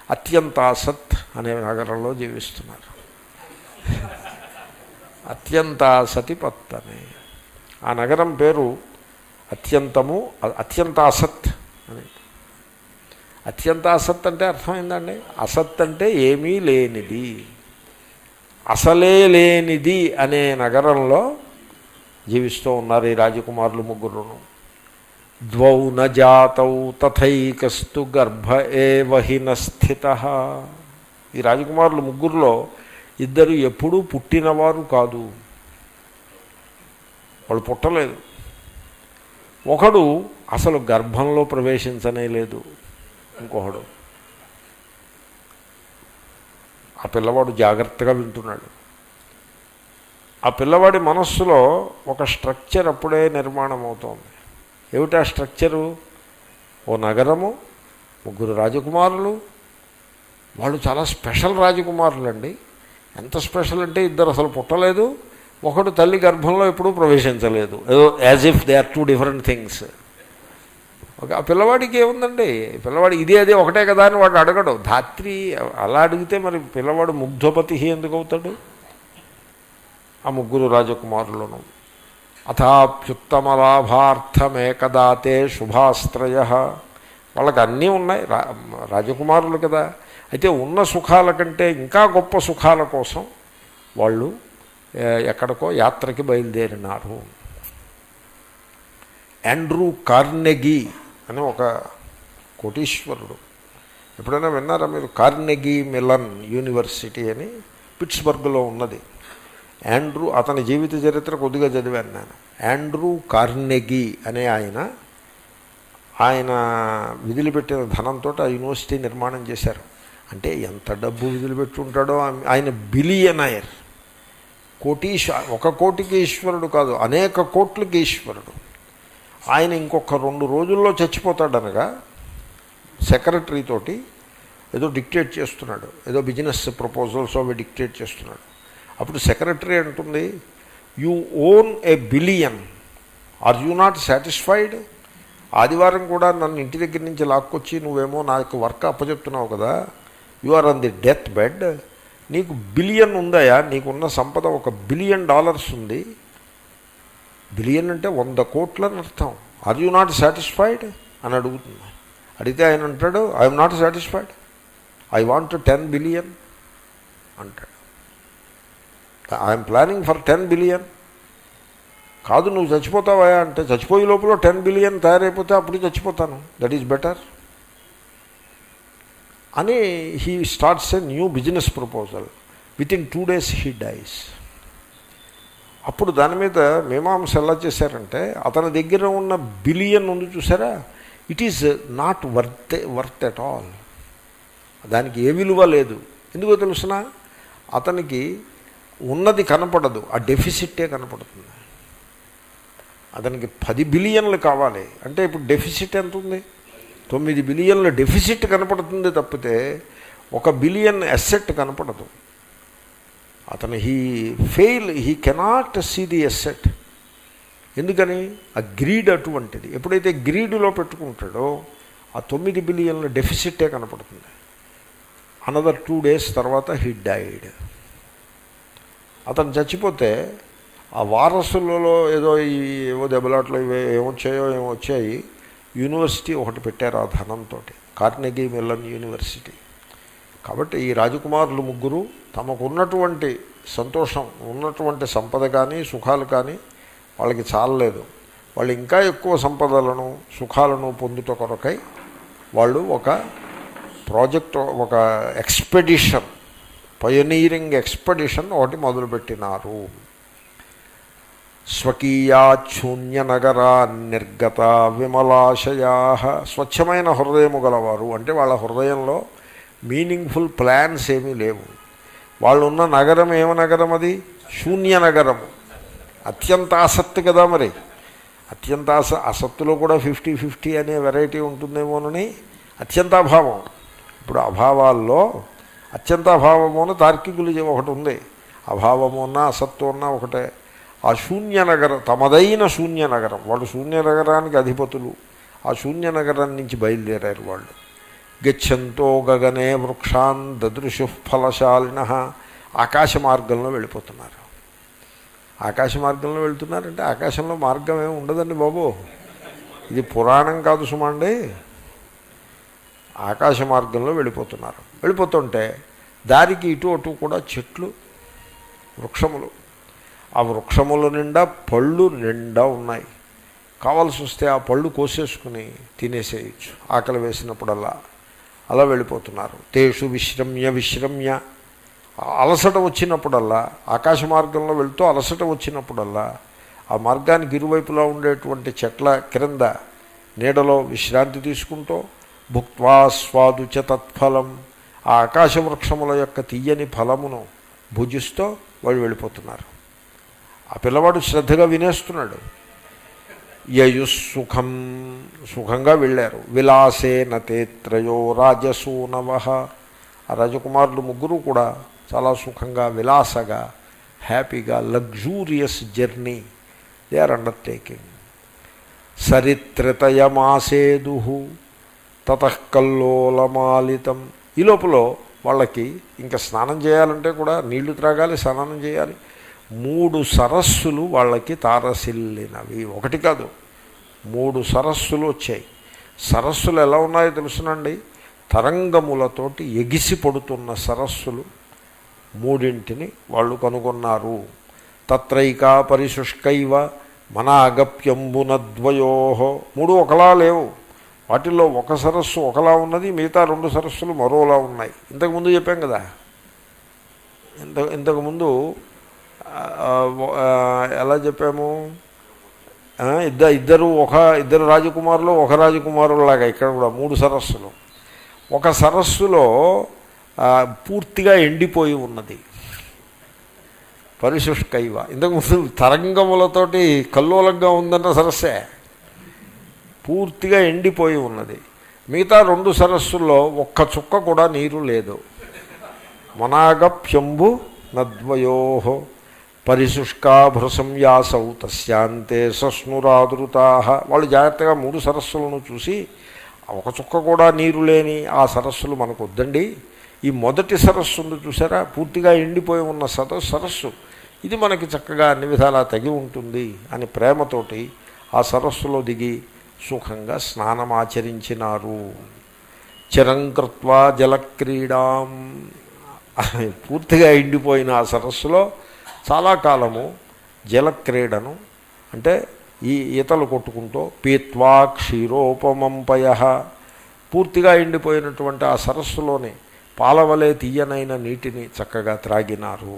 Speaker 1: అత్యంతాసత్ అనే నగరంలో జీవిస్తున్నారు. అత్యంతాసతి పత్తనే, ఆ నగరం పేరు అత్యంతము, అత్యంతాసత్ అని. అత్యంతాసత్ అంటే అర్థమైందండి. అసత్ అంటే ఏమీ లేనిది, అసలే లేనిది అనే నగరంలో జీవిస్తూ ఉన్నారు ఈ రాజకుమారులు 3. ద్వౌ న జాతౌ తథైకస్తు గర్భ ఏవ హి న స్థితః. ఈ రాజకుమారులు 3లో 2 ఎప్పుడూ పుట్టినవారు కాదు, వాళ్ళు పుట్టలేదు. ఒకడు అసలు గర్భంలో ప్రవేశించనే లేదు, ఇంకొకడు. ఆ పిల్లవాడు జాగ్రత్తగా వింటున్నాడు. ఆ పిల్లవాడి మనస్సులో ఒక స్ట్రక్చర్ అప్పుడే నిర్మాణం అవుతోంది. ఏమిటా స్ట్రక్చరు? ఓ నగరము, 3 రాజకుమారులు, వాళ్ళు చాలా స్పెషల్ రాజకుమారులు అండి. ఎంత స్పెషల్ అంటే 2 అసలు పుట్టలేదు, ఒకడు తల్లి గర్భంలో ఎప్పుడూ ప్రవేశించలేదు. ఏదో as if they are 2 different things. Okay, ఆ పిల్లవాడికి ఏముందండి, పిల్లవాడు ఇదే అదే ఒకటే కదా అని వాడు అడగడు. ధాత్రి అలా అడిగితే మరి పిల్లవాడు ముగ్ధపతి ఎందుకు అవుతాడు? ఆ 3 రాజకుమారులను అథాప్యుత్తమలాభార్థమేకదాతే శుభాశ్రయ. వాళ్ళకి అన్నీ ఉన్నాయి, రాజకుమారులు కదా. అయితే ఉన్న సుఖాల కంటే ఇంకా గొప్ప సుఖాల కోసం వాళ్ళు ఎక్కడికో యాత్రకి బయలుదేరినారు. ఆండ్రూ కార్నెగీ అని ఒక కోటీశ్వరుడు, ఎప్పుడైనా విన్నారా మీరు? కార్నెగీ మెలన్ యూనివర్సిటీ అని పిట్స్బర్గ్లో ఉన్నది. ఆండ్రూ, అతని జీవిత చరిత్ర కొద్దిగా చదివాను నేను. ఆండ్రూ కార్నెగీ అనే ఆయన విధులుపెట్టిన ధనంతో ఆ యూనివర్సిటీ నిర్మాణం చేశారు. అంటే ఎంత డబ్బు విధులుపెట్టి ఉంటాడో ఆయన. బిలియనైర్, ఒక కోటికి ఈశ్వరుడు కాదు, అనేక కోట్లకి ఈశ్వరుడు. ఆయన ఇంకొక 2 రోజుల్లో చచ్చిపోతాడనగా సెక్రటరీ తోటి ఏదో డిక్టేట్ చేస్తున్నాడు, ఏదో బిజినెస్ ప్రపోజల్స్ అవి డిక్టేట్ చేస్తున్నాడు. అప్పుడు సెక్రటరీ అంటుంది, you own a billion, are you not satisfied? ఆదివారం కూడా నన్ను ఇంటి దగ్గర నుంచి లాక్కొచ్చి నువ్వేమో నాకు వర్క్ అప్పచెప్తున్నావు కదా, you are on the death bed, నీకు బిలియన్ ఉందాయా? నీకున్న సంపద $1 బిలియన్ ఉంది. బిలియన్ అంటే 100 కోట్లు అని అర్థం. ఆర్ యూ నాట్ సాటిస్ఫైడ్ అని అడుగుతుంది. అడిగితే ఆయన అంటాడు, I'm not satisfied, I want 10 billion అంటాడు. I'm planning for 10 billion. కాదు నువ్వు చచ్చిపోతావా అంటే, చచ్చిపోయే లోపల 10 బిలియన్ తయారైపోతే అప్పుడు చచ్చిపోతాను, దట్ ఈజ్ బెటర్ అని he starts a new business proposal. With in 2 days he dice. అప్పుడు దాని మీద మీమాంస ఎలా చేశారంటే, అతని దగ్గర ఉన్న బిలియన్ ఉంది చూసారా, it is not worth at all. దానికి ఏ విలువ లేదు. ఎందుకో తెలుసిన, అతనికి ఉన్నది కనపడదు, ఆ డెఫిసిటే కనపడుతుంది. అతనికి 10 బిలియన్లు కావాలి అంటే ఇప్పుడు డెఫిసిట్ ఎంత ఉంది? 9 బిలియన్ల డెఫిసిట్ కనపడుతుంది తప్పితే 1 బిలియన్ అసెట్ కనపడదు. అతను he cannot see the asset. ఎందుకని? ఆ గ్రీడ్ అటువంటిది. ఎప్పుడైతే గ్రీడ్లో పెట్టుకుంటాడో ఆ 9 బిలియన్ల డెఫిసిటే కనపడుతుంది. అనదర్ 2 days తర్వాత హీ డైడ్. అతను చచ్చిపోతే ఆ వారసులలో ఏవో దెబ్బలాట్లు ఏమొచ్చాయి. యూనివర్సిటీ ఒకటి పెట్టారు ఆ ధనంతో, కార్నెగీ మెల్లన్ యూనివర్సిటీ. కాబట్టి ఈ రాజకుమారులు ముగ్గురు తమకున్నటువంటి సంతోషం, ఉన్నటువంటి సంపద కానీ సుఖాలు కానీ వాళ్ళకి చాలలేదు. వాళ్ళు ఇంకా ఎక్కువ సంపదలను సుఖాలను పొందుట కొరకై వాళ్ళు ఒక ప్రాజెక్ట్, ఒక ఎక్స్పెడిషన్, పయనీరింగ్ ఎక్స్పెడిషన్ ఒకటి మొదలుపెట్టినారు. స్వకీయాశూన్యనగరా నిర్గత విమలాశయా, స్వచ్ఛమైన హృదయము గలవారు అంటే వాళ్ళ హృదయంలో మీనింగ్ఫుల్ ప్లాన్స్ ఏమీ లేవు. వాళ్ళు ఉన్న నగరం ఏమ నగరం? అది శూన్య నగరము. అత్యంత ఆసక్తి కదా, మరి అత్యంత అసత్తులో కూడా 50-50 అనే వెరైటీ ఉంటుందేమోనని అత్యంతాభావం. ఇప్పుడు అభావాల్లో అత్యంతాభావము అని తార్కికులు ఒకటి ఉంది. అభావము ఉన్నా అసత్తు ఉన్నా ఒకటే. ఆ శూన్య నగరం, తమదైన శూన్య నగరం, వాళ్ళు శూన్య నగరానికి అధిపతులు. ఆ శూన్య నగరం నుంచి బయలుదేరారు వాళ్ళు. గచ్చంతో గగనే వృక్షాన్ దదృశు ఫలశాలిన, ఆకాశ మార్గంలో వెళ్ళిపోతున్నారు. ఆకాశ మార్గంలో వెళ్తున్నారంటే ఆకాశంలో మార్గం ఏమి ఉండదండి బాబు, ఇది పురాణం కాదు సుమండి. ఆకాశ మార్గంలో వెళ్ళిపోతున్నారు. వెళ్ళిపోతుంటే దారికి ఇటు అటు కూడా చెట్లు, వృక్షములు. ఆ వృక్షముల నిండా పళ్ళు నిండా ఉన్నాయి. కావాల్సి వస్తే ఆ పళ్ళు కోసేసుకుని తినేసేయచ్చు ఆకలి వేసినప్పుడల్లా. అలా వెళ్ళిపోతున్నారు. తేషు విశ్రమ్య విశ్రమ్య, అలసట వచ్చినప్పుడల్లా, ఆకాశ మార్గంలో వెళ్తూ అలసట వచ్చినప్పుడల్లా ఆ మార్గానికి ఇరువైపులా ఉండేటువంటి చెట్ల క్రింద నీడలో విశ్రాంతి తీసుకుంటూ భుక్త్వా స్వాదు చ తత్ఫలం, ఆ ఆకాశ వృక్షముల యొక్క తీయని ఫలమును భుజిస్తూ వాళ్ళు వెళ్ళిపోతున్నారు. ఆ పిల్లవాడు శ్రద్ధగా వినేస్తున్నాడు. యయుస్సుఖం, సుఖంగా వెళ్ళారు. విలాసేన తేత్రయో రాజసూనవ, ఆ రాజకుమారులు ముగ్గురు కూడా చాలా సుఖంగా, విలాసగా, హ్యాపీగా, luxurious journey they are undertaking. సరిత్రతయమాసేదు తతఃకల్లోలమాలితం, ఈ లోపల వాళ్ళకి ఇంకా స్నానం చేయాలంటే కూడా నీళ్లు త్రాగాలి, స్నానం చేయాలి. 3 సరస్సులు వాళ్ళకి తారసిల్లినవి. ఒకటి కాదు, 3 సరస్సులు వచ్చాయి. సరస్సులు ఎలా ఉన్నాయో తెలుసునండి, తరంగములతోటి ఎగిసి పడుతున్న సరస్సులు 3 వాళ్ళు కనుగొన్నారు. తత్రైకా పరిశుష్కైవ మనాగప్యంబునద్వయో, 3 ఒకలా లేవు. వాటిల్లో ఒక సరస్సు ఒకలా ఉన్నది, మిగతా 2 సరస్సులు మరోలా ఉన్నాయి. ఇంతకుముందు చెప్పాం కదా, ఇంతకుముందు ఎలా చెప్పాము, ఇద్దరు రాజకుమారులు ఒక రాజకుమారులాగా ఇక్కడ కూడా 3 సరస్సులు. ఒక సరస్సులో పూర్తిగా ఎండిపోయి ఉన్నది, పరిశుష్కైవ. ఇంతకుముందు తరంగములతోటి కల్లోలంగా ఉందన్న సరస్సే పూర్తిగా ఎండిపోయి ఉన్నది. మిగతా 2 సరస్సుల్లో ఒక్క చుక్క కూడా నీరు లేదు. మనాగప్యంబు నద్వయో పరిశుష్కాభృసంయాసౌ తస్యాంతే సస్నురాదృతా. వాళ్ళు జాగ్రత్తగా 3 సరస్సులను చూసి ఒక చుక్క కూడా నీరు లేని ఆ సరస్సులు మనకు వద్దండి, ఈ మొదటి సరస్సు ఉంది చూసారా, పూర్తిగా ఎండిపోయి ఉన్న సరస్సు, ఇది మనకి చక్కగా అన్ని విధాలా తగి ఉంటుంది అని ప్రేమతోటి ఆ సరస్సులో దిగి సుఖంగా స్నానమాచరించినారు. చిరం కృత్వా జలక్రీడాం, పూర్తిగా ఎండిపోయిన ఆ సరస్సులో చాలా కాలము జలక్రీడను అంటే ఈ ఈతలు కొట్టుకుంటూ, పీత్వా క్షీరోపమంపయ, పూర్తిగా ఎండిపోయినటువంటి ఆ సరస్సులోని పాలవలే తీయనైన నీటిని చక్కగా త్రాగినారు.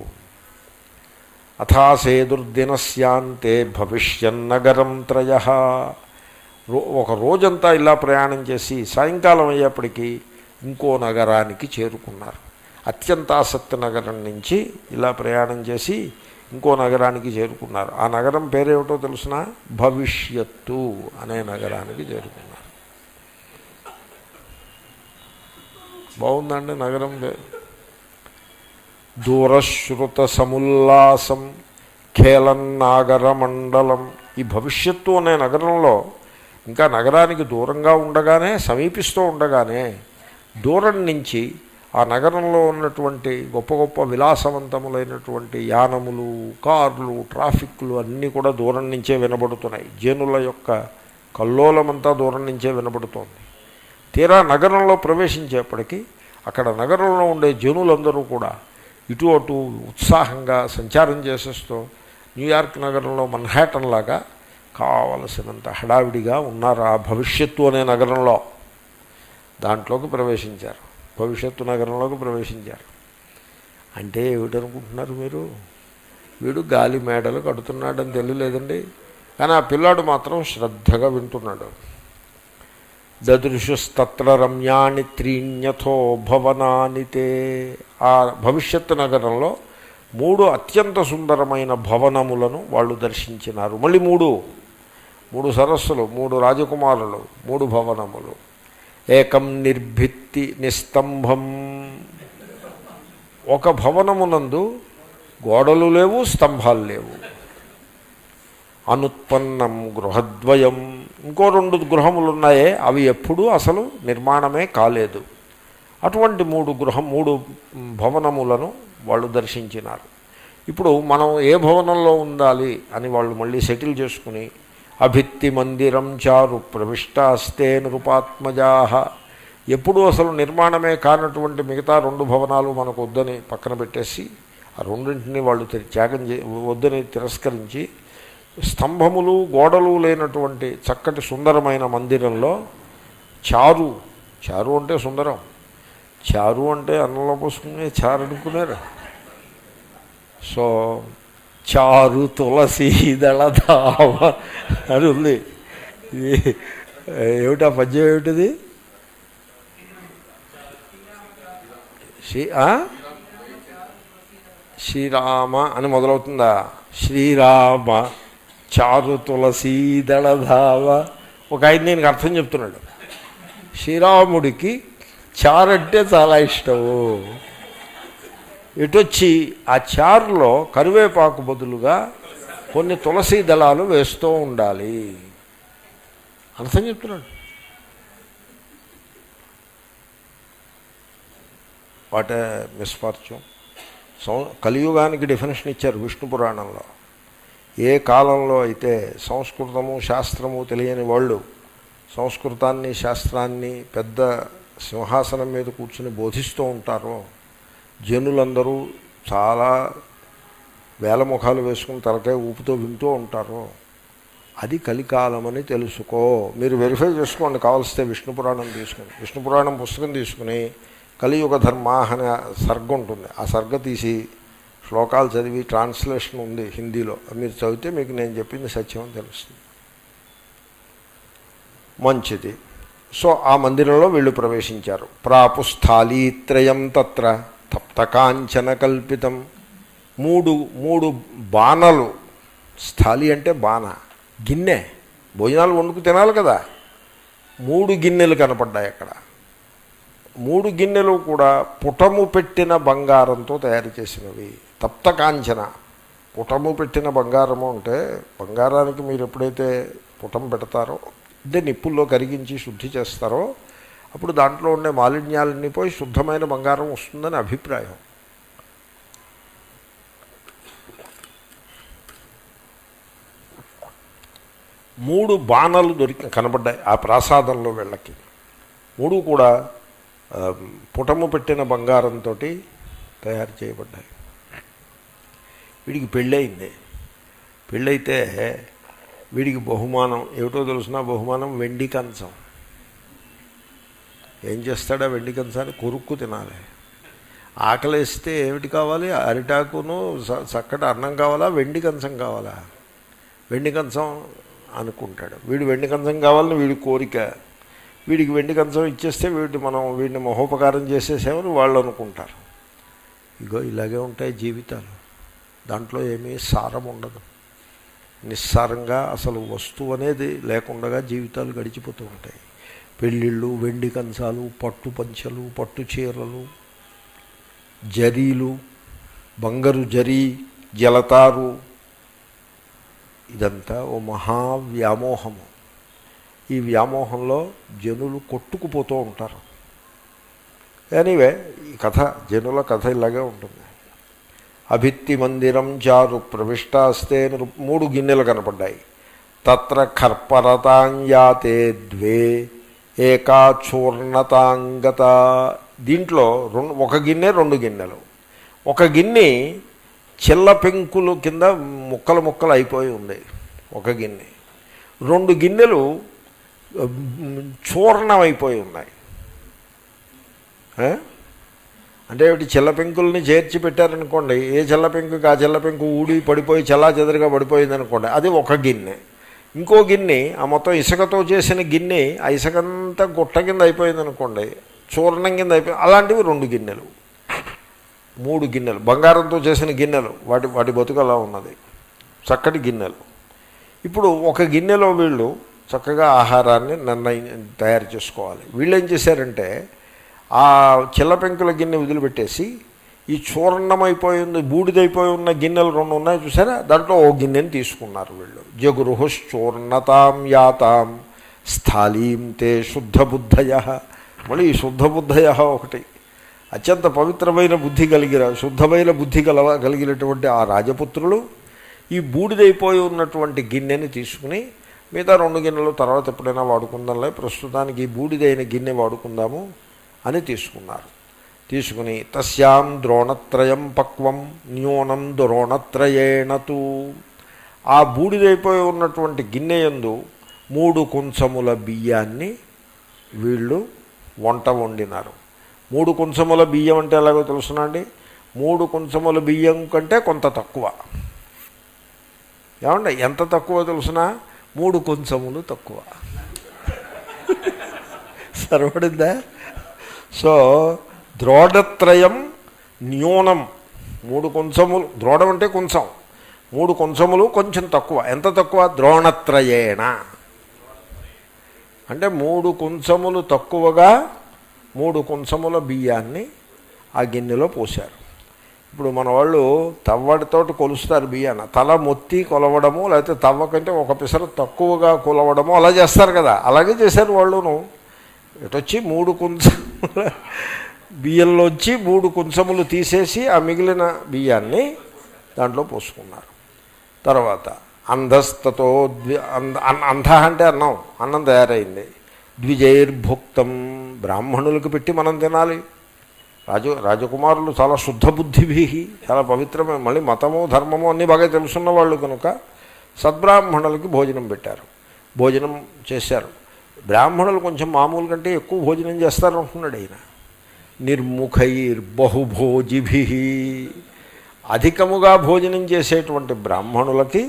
Speaker 1: అథాసేదుర్దినస్యాంతే భవిష్యన్నగరం త్రయః, ఒక రోజంతా ఇలా ప్రయాణం చేసి సాయంకాలం అయ్యేప్పటికీ ఇంకో నగరానికి చేరుకున్నారు. అత్యంతాసక్తి నగరం నుంచి ఇలా ప్రయాణం చేసి ఇంకో నగరానికి చేరుకున్నారు. ఆ నగరం పేరేమిటో తెలుసిన, భవిష్యత్తు అనే నగరానికి చేరుకున్నారు. బాగుందండి నగరం పేరు. దూరశ్రుత సముల్లాసం ఖేలన్నాగర మండలం. ఈ భవిష్యత్తు అనే నగరంలో ఇంకా నగరానికి దూరంగా ఉండగానే, సమీపిస్తూ ఉండగానే దూరం నుంచి ఆ నగరంలో ఉన్నటువంటి గొప్ప గొప్ప విలాసవంతములైనటువంటి యానములు, కార్లు, ట్రాఫిక్లు అన్నీ కూడా దూరం నుంచే వినబడుతున్నాయి. జనుల యొక్క కల్లోలమంతా దూరం నుంచే వినబడుతోంది. తీరా నగరంలో ప్రవేశించేప్పటికీ అక్కడ నగరంలో ఉండే జనులందరూ కూడా ఇటు అటు ఉత్సాహంగా సంచారం చేసేస్తూ న్యూయార్క్ నగరంలో మన్హాటన్ లాగా కావలసినంత హడావిడిగా ఉన్నారు ఆ భవిష్యత్తు అనే నగరంలో. దాంట్లోకి ప్రవేశించారు, భవిష్యత్తు నగరంలోకి ప్రవేశించారు. అంటే ఏమిటనుకుంటున్నారు మీరు? వీడు గాలి మేడలు కడుతున్నాడని తెలియలేదండి. కానీ ఆ పిల్లాడు మాత్రం శ్రద్ధగా వింటున్నాడు. దదృశుస్తత్ర రమ్యాణి త్రీణ్యథో భవనానితే. ఆ భవిష్యత్తు నగరంలో 3 అత్యంత సుందరమైన భవనములను వాళ్ళు దర్శించినారు. మళ్ళీ 3 సరస్సులు, 3 రాజకుమారులు, 3 భవనములు. ఏకం నిర్భిత్తి నిస్తంభం. ఒక భవనమునందు గోడలు లేవు, స్తంభాలు లేవు. అనుత్పన్నం గృహద్వయం. ఇంకో 2 గృహములున్నాయే, అవి ఎప్పుడూ అసలు నిర్మాణమే కాలేదు. అటువంటి 3 భవనములను వాళ్ళు దర్శించినారు. ఇప్పుడు మనం ఏ భవనంలో ఉండాలి అని వాళ్ళు మళ్ళీ సెటిల్ చేసుకుని అభిత్తి మందిరం చారు ప్రవిష్టాస్తే నృపాత్మజాహ. ఎప్పుడూ అసలు నిర్మాణమే కానటువంటి మిగతా 2 భవనాలు మనకు వద్దని పక్కన పెట్టేసి ఆ రెండింటినీ వాళ్ళు త్యాగం వద్దని తిరస్కరించి స్తంభములు గోడలు లేనటువంటి చక్కటి సుందరమైన మందిరంలో చారు అంటే సుందరం, చారు అంటే అన్నంలో పోసుకునే చారు అనుకున్నారు. సో చారు తులసి దళధామ అని ఉంది. ఇది ఏమిటా పద్యం? ఏమిటిది? శ్రీరామ అని మొదలవుతుందా? శ్రీరామ చారు తులసి దళధామ. ఒక ఆయన దీనికి అర్థం చెప్తున్నాడు. శ్రీరాముడికి చారంటే చాలా ఇష్టము. ఎటొచ్చి ఆ చారులో కరివేపాకు బదులుగా కొన్ని తులసి దళాలు వేస్తూ ఉండాలి అర్థం చెప్తున్నాడు. What a misfortune. కలియుగానికి డెఫినేషన్ ఇచ్చారు విష్ణు పురాణంలో. ఏ కాలంలో అయితే సంస్కృతము శాస్త్రము తెలియని వాళ్ళు సంస్కృతాన్ని శాస్త్రాన్ని పెద్ద సింహాసనం మీద కూర్చుని బోధిస్తూ ఉంటారో, జనులందరూ చాలా వేల ముఖాలు వేసుకుని తలకాయ ఊపుతో వింటూ ఉంటారో, అది కలికాలమని తెలుసుకో. మీరు వెరిఫై చేసుకోండి, కావలిస్తే విష్ణు పురాణం తీసుకుని, విష్ణు పురాణం పుస్తకం తీసుకుని కలియుగ ధర్మా అనే సర్గ ఉంటుంది, ఆ సర్గ తీసి శ్లోకాలు చదివి ట్రాన్స్లేషన్ ఉంది హిందీలో, మీరు చదివితే మీకు నేను చెప్పింది సత్యం అని తెలుస్తుంది. మంచిది. సో ఆ మందిరంలో వీళ్ళు ప్రవేశించారు. ప్రాపుస్థాళీత్రయం తత్ర తప్తకాంచన కల్పితం. మూడు బాణలు. స్థాళీ అంటే బాణ, గిన్నె, భోజనాలు వండుకు తినాలి కదా. 3 గిన్నెలు కనపడ్డాయి అక్కడ. 3 గిన్నెలు కూడా పుటము పెట్టిన బంగారంతో తయారు చేసినవి. తప్తకాంచన, పుటము పెట్టిన బంగారము అంటే బంగారానికి మీరు ఎప్పుడైతే పుటం పెడతారో అంటే నిప్పుల్లో కరిగించి శుద్ధి చేస్తారో అప్పుడు దాంట్లో ఉండే మాలిన్యాలన్నీ పోయి శుద్ధమైన బంగారం వస్తుందని అభిప్రాయం. మూడు బాణలు కనబడ్డాయి ఆ ప్రాసాదంలో వీళ్ళకి. 3 కూడా పుటము పెట్టిన బంగారంతో తయారు చేయబడ్డాయి. వీడికి పెళ్ళయింది. పెళ్ళైతే వీడికి బహుమానం ఏమిటో తెలుసిన? బహుమానం వెండి కంచం. ఏం చేస్తాడా వెండి కంచాన్ని? కొరుక్కు తినాలి. ఆకలిస్తే ఏమిటి కావాలి? అరిటాకును చక్కటి అన్నం కావాలా, వెండి కంచం కావాలా? వెండి కంచం అనుకుంటాడు వీడు. వెండి కంచం కావాలని వీడి కోరిక. వీడికి వెండి కంచం ఇచ్చేస్తే వీడిని మహోపకారం చేసేసామని వాళ్ళు అనుకుంటారు. ఇగో ఇలాగే ఉంటాయి జీవితాలు. దాంట్లో ఏమీ సారం ఉండదు. నిస్సారంగా అసలు వస్తువు అనేది లేకుండా జీవితాలు గడిచిపోతూ ఉంటాయి. పెళ్ళిళ్ళు, వెండి కంచాలు, పట్టు పంచలు, పట్టు చీరలు, జరీలు, బంగారు జరీ, జలతారు, ఇదంతా ఓ మహావ్యామోహము. ఈ వ్యామోహంలో జనులు కొట్టుకుపోతూ ఉంటారు. ఎనీవే ఈ కథ, జనుల కథ ఇలాగే ఉంటుంది. అభిత్తి మందిరం చారు ప్రవిష్టాస్తే 3 గిన్నెలు కనపడ్డాయి. తత్ర ఖర్పరతాంయాతే 2 ఏకా చూర్ణతాంగత. దీంట్లో ఒక గిన్నె 2 గిన్నెలు. ఒక గిన్నె చిల్ల పెంకులు కింద ముక్కలు ముక్కలు అయిపోయి ఉంది ఒక గిన్నె. 2 గిన్నెలు చూర్ణం అయిపోయి ఉన్నాయి. అంటే చిల్ల పెంకుల్ని చేర్చి పెట్టారనుకోండి, ఏ చిల్ల పెంకుకి ఆ చిల్ల పెంకు ఊడి పడిపోయి చల్లా చెదరుగా పడిపోయింది అనుకోండి, అది ఒక గిన్నె. ఇంకో గిన్నె ఆ మొత్తం ఇసుకతో చేసిన గిన్నె ఆ ఇసుకంతా గుట్ట కింద అయిపోయింది అనుకోండి, చూర్ణం కింద అయిపోయింది. అలాంటివి 2 గిన్నెలు, 3 గిన్నెలు. బంగారంతో చేసిన గిన్నెలు, వాటి బతుకు అలా ఉన్నది, చక్కటి గిన్నెలు. ఇప్పుడు ఒక గిన్నెలో వీళ్ళు చక్కగా ఆహారాన్ని తయారు చేసుకోవాలి. వీళ్ళు ఏం చేశారంటే ఆ చిల్ల పెంకుల గిన్నె వదిలిపెట్టేసి ఈ చూర్ణమైపోయింది బూడిదైపోయి ఉన్న గిన్నెలు 2 ఉన్నాయి చూసారా, దాంట్లో ఓ గిన్నెని తీసుకున్నారు వీళ్ళు. జగురుహుశ్చూర్ణతాం యాతాం స్థాళీం తే శుద్ధబుద్ధయ. మళ్ళీ ఈ శుద్ధబుద్ధయ ఒకటి, అత్యంత పవిత్రమైన బుద్ధి శుద్ధమైన బుద్ధి కలిగినటువంటి ఆ రాజపుత్రులు ఈ బూడిదైపోయి ఉన్నటువంటి గిన్నెని తీసుకుని మిగతా 2 గిన్నెలు తర్వాత ఎప్పుడైనా వాడుకుందాంలే, ప్రస్తుతానికి ఈ బూడిదైన గిన్నె వాడుకుందాము అని తీసుకున్నారు. తీసుకుని తస్యాం ద్రోణత్రయం పక్వం న్యూనం ద్రోణత్రయేణతు. ఆ బూడిదైపోయి ఉన్నటువంటి గిన్నె యందు 3 కుంచముల బియ్యాన్ని వీళ్ళు వంట వండినారు. 3 కుంచముల బియ్యం అంటే ఎలాగో తెలుసునండి, 3 కుంచముల బియ్యం కంటే కొంత తక్కువ. ఏమండి ఎంత తక్కువ తెలుసునా? 3 కుంచములు తక్కువ. సరిపడిందా? సో ద్రోణత్రయం న్యూనం, 3 కుంచములు. ద్రోణం అంటే కుంచం, 3 కుంచములు కొంచెం తక్కువ. ఎంత తక్కువ? ద్రోణత్రయేణ అంటే 3 కుంచములు తక్కువగా 3 కుంచముల బియ్యాన్ని ఆ గిన్నెలో పోశారు. ఇప్పుడు మన వాళ్ళు తవ్వడితోటి కొలుస్తారు బియ్యాన్ని, తల మొత్తి కొలవడము, లేకపోతే తవ్వ కంటే ఒక పిసరు తక్కువగా కొలవడము అలా చేస్తారు కదా, అలాగే చేశారు వాళ్ళును. ఎటొచ్చి 3 కుంచముల బియ్యంలోంచి 3 కుంచములు తీసేసి ఆ మిగిలిన బియ్యాన్ని దాంట్లో పోసుకున్నారు. తర్వాత అంధస్తతో అంధ అంటే అన్నం తయారైంది. ద్విజైర్భుక్తం, బ్రాహ్మణులకు పెట్టి మనం తినాలి. రాజకుమారులు చాలా శుద్ధబుద్ధిభి, చాలా పవిత్రమే, మళ్ళీ మతము ధర్మము అన్నీ బాగా తెలుసున్న వాళ్ళు కనుక సద్బ్రాహ్మణులకి భోజనం పెట్టారు, భోజనం చేశారు. బ్రాహ్మణులు కొంచెం మామూలు కంటే ఎక్కువ భోజనం చేస్తారు అంటున్నాడు ఆయన. నిర్ముఖైర్బహుభోజిభి, అధికముగా భోజనం చేసేటువంటి బ్రాహ్మణులకి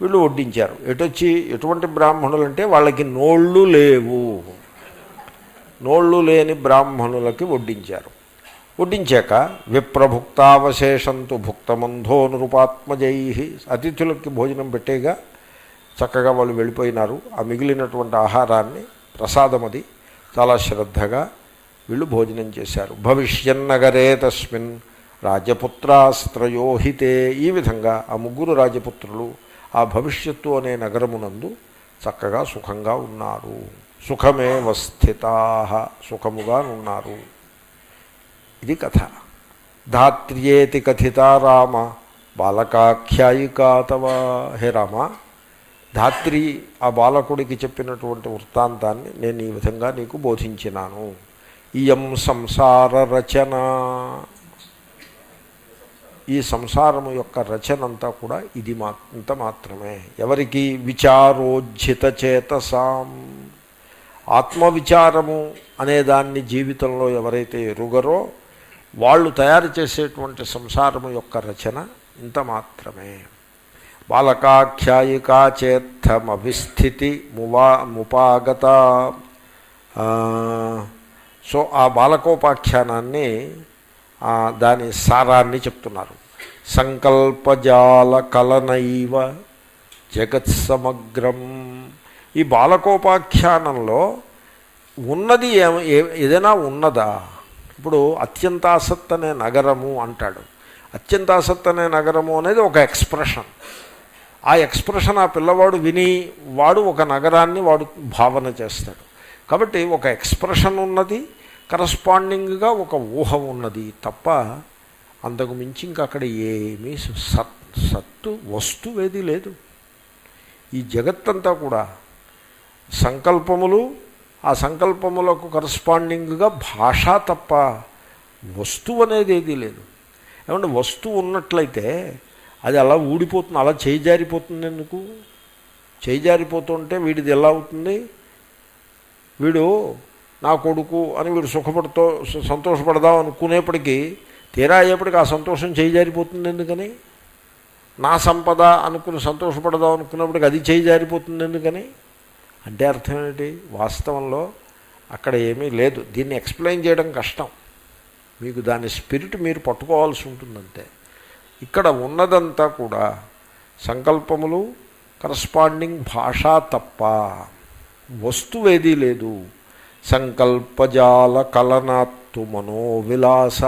Speaker 1: వీళ్ళు వడ్డించారు. ఎటువంటి బ్రాహ్మణులు అంటే వాళ్ళకి నోళ్ళు లేవు, నోళ్ళు లేని బ్రాహ్మణులకి వడ్డించారు. వడ్డించాక విప్రభుక్తావశేషంతో భుక్తమంధో నృపాత్మజై, అతిథులకి భోజనం పెట్టేగా చక్కగా వాళ్ళు వెళ్ళిపోయినారు. ఆ మిగిలినటువంటి ఆహారాన్ని ప్రసాదమది చాలా శ్రద్ధగా వీళ్ళు భోజనం చేశారు. భవిష్యన్నగరే తస్మిన్ రాజపుత్రాస్త్రయోహితే, ఈ విధంగా ఆ 3 రాజపుత్రులు ఆ భవిష్యత్తు అనే నగరమునందు చక్కగా సుఖంగా ఉన్నారు. సుఖమేవ స్థితాః, సుఖముగా ఉన్నారు. ఇది కథ. ధాత్ర్యేతి కథితా రామ బాలకాఖ్యాయికా తవ. హే రామ, ధాత్రి ఆ బాలకుడికి చెప్పినటువంటి వృత్తాంతాన్ని నేను ఈ విధంగా నీకు బోధించినాను. ఇయం సంసార రచన, ఈ సంసారము యొక్క రచన అంతా కూడా ఇది ఇంత మాత్రమే. ఎవరికి? విచారోజ్జిత చేతసాం, ఆత్మవిచారము అనేదాన్ని జీవితంలో ఎవరైతే ఎరుగరో వాళ్ళు తయారు చేసేటువంటి సంసారము యొక్క రచన ఇంత మాత్రమే. బాలకాఖ్యాయికా చేత్తమవిస్థితి ముపాగత. సో ఆ బాలకోపాఖ్యానాన్ని దాని సారాన్ని చెప్తున్నారు. సంకల్పజాల కలనైవ జగత్సమగ్రం. ఈ బాలకోపాఖ్యానంలో ఉన్నది ఏదైనా ఉన్నదా? ఇప్పుడు అత్యంతాసత్ అనే నగరము అంటాడు. అత్యంతాసత్ అనే నగరము అనేది ఒక ఎక్స్ప్రెషన్. ఆ ఎక్స్ప్రెషన్ ఆ పిల్లవాడు విని వాడు ఒక నగరాన్ని వాడు భావన చేస్తాడు. కాబట్టి ఒక ఎక్స్ప్రెషన్ ఉన్నది, కరస్పాండింగ్గా ఒక ఊహ ఉన్నది తప్ప అంతకు మించి ఇంకా అక్కడ ఏమీ సత్తు వస్తువేది లేదు. ఈ జగత్తంతా కూడా సంకల్పములు, ఆ సంకల్పములకు కరస్పాండింగ్గా భాష తప్ప వస్తువు అనేది ఏదీ లేదు. ఏమంటే వస్తువు ఉన్నట్లయితే అది అలా ఊడిపోతుంది, అలా చేయి జారిపోతుంది. ఎందుకు చేయి జారిపోతుంటే వీడిది ఎలా అవుతుంది? వీడు నా కొడుకు అని వీడు సంతోషపడదాం అనుకునేప్పటికీ తీరా అయ్యేప్పటికీ ఆ సంతోషం చేయి జారిపోతుంది. ఎందుకని? నా సంపద అనుకుని సంతోషపడదాం అనుకున్నప్పటికీ అది చేయి జారిపోతుంది. ఎందుకని అంటే అర్థం ఏంటి? వాస్తవంలో అక్కడ ఏమీ లేదు. దీన్ని ఎక్స్ప్లెయిన్ చేయడం కష్టం. మీకు దాని స్పిరిట్ మీరు పట్టుకోవాల్సి ఉంటుందంతే. ఇక్కడ ఉన్నదంతా కూడా సంకల్పములు, కరస్పాండింగ్ భాష తప్ప వస్తువేదీ లేదు. సంకల్పజాల కలనాత్తు మనోవిలాస.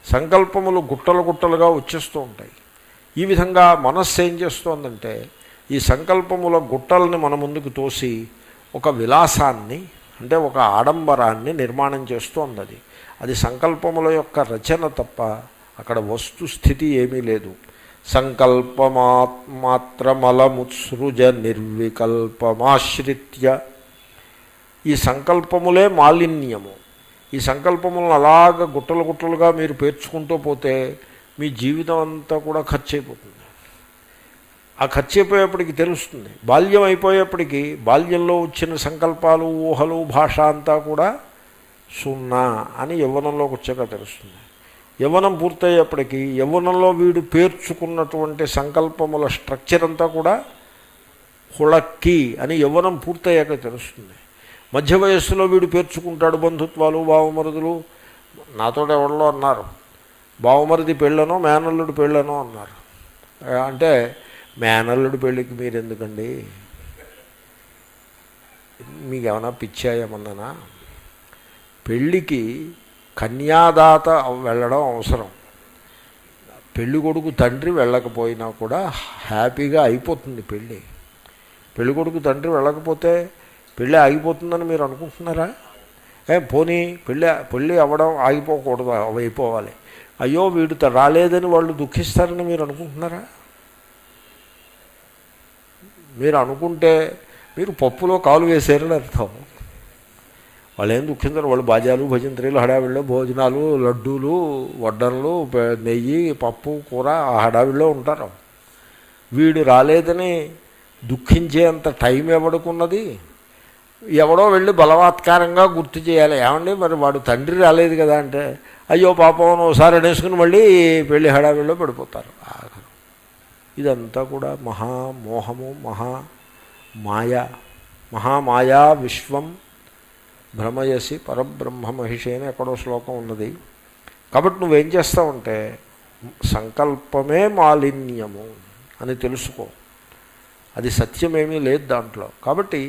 Speaker 1: సంకల్పములు గుట్టలు గుట్టలుగా వచ్చేస్తూ ఉంటాయి. ఈ విధంగా మనస్సు ఏం చేస్తోందంటే ఈ సంకల్పముల గుట్టల్ని మన ముందుకు తోసి ఒక విలాసాన్ని, అంటే ఒక ఆడంబరాన్ని నిర్మాణం చేస్తోంది. అది సంకల్పముల యొక్క రచన తప్ప అక్కడ వస్తుస్థితి ఏమీ లేదు. సంకల్పమాత్రమలముత్సృజ నిర్వికల్పమాశ్రిత్య. ఈ సంకల్పములే మాలిన్యము. ఈ సంకల్పములను అలాగ గుట్టలు గుట్టలుగా మీరు పేర్చుకుంటూ పోతే మీ జీవితం అంతా కూడా ఖర్చు అయిపోతుంది. ఆ ఖర్చు అయిపోయేప్పటికి తెలుస్తుంది. బాల్యం అయిపోయేప్పటికీ బాల్యంలో వచ్చిన సంకల్పాలు, ఊహలు, భాష అంతా కూడా సున్నా అని యవ్వనంలోకి వచ్చాక తెలుస్తుంది. యవ్వనం పూర్తయ్యేప్పటికీ యవ్వనంలో వీడు పేర్చుకున్నటువంటి సంకల్పముల స్ట్రక్చర్ అంతా కూడా హుళక్కి అని యవ్వనం పూర్తయ్యాక తెలుస్తుంది. మధ్య వయస్సులో వీడు పేర్చుకుంటాడు బంధుత్వాలు, బావమరుదులు. నాతో ఎవరిలో అన్నారు, బావమరిది పెళ్ళనో మేనల్లుడు పెళ్ళనో అన్నారు. అంటే మేనల్లుడు పెళ్ళికి మీరు ఎందుకండి, మీకు ఏమైనా పిచ్చాయేమన్నానా? పెళ్ళికి కన్యాదాత వెళ్ళడం అవసరం. పెళ్ళి కొడుకు తండ్రి వెళ్ళకపోయినా కూడా హ్యాపీగా అయిపోతుంది పెళ్ళి. పెళ్ళి కొడుకు తండ్రి వెళ్ళకపోతే పెళ్ళి ఆగిపోతుందని మీరు అనుకుంటున్నారా? పోనీ పెళ్ళి అవ్వడం ఆగిపోకూడదు, అయిపోవాలి. అయ్యో వీడు రాలేదని వాళ్ళు దుఃఖిస్తారని మీరు అనుకుంటున్నారా? మీరు అనుకుంటే మీరు పప్పులో కాలు వేసారని అర్థం. వాళ్ళు ఏం దుఃఖించరు. వాళ్ళు బాజాలు, భజంత్రీలు, హడావిడిలో భోజనాలు, లడ్డూలు, వడ్డనలు, నెయ్యి, పప్పు, కూర ఆ హడావిడిలో ఉంటారు. వీడు రాలేదని దుఃఖించేంత టైం ఎవడుకున్నది? ఎవడో వెళ్ళి బలవత్కారంగా గుర్తు చేయాలి. ఏమండి మరి వాడు తండ్రి రాలేదు కదా అంటే అయ్యో పాపం ఒకసారి అనేసుకుని మళ్ళీ పెళ్ళి హడావిడిలో పడిపోతారు. ఇదంతా కూడా మహామోహము, మహామాయా విశ్వం భ్రమయసి పరబ్రహ్మ మహిషి అని ఎక్కడో శ్లోకం ఉన్నది. కాబట్టి నువ్వేం చేస్తావంటే సంకల్పమే మాలిన్యము అని తెలుసుకో. అది సత్యమేమీ లేదు దాంట్లో. కాబట్టి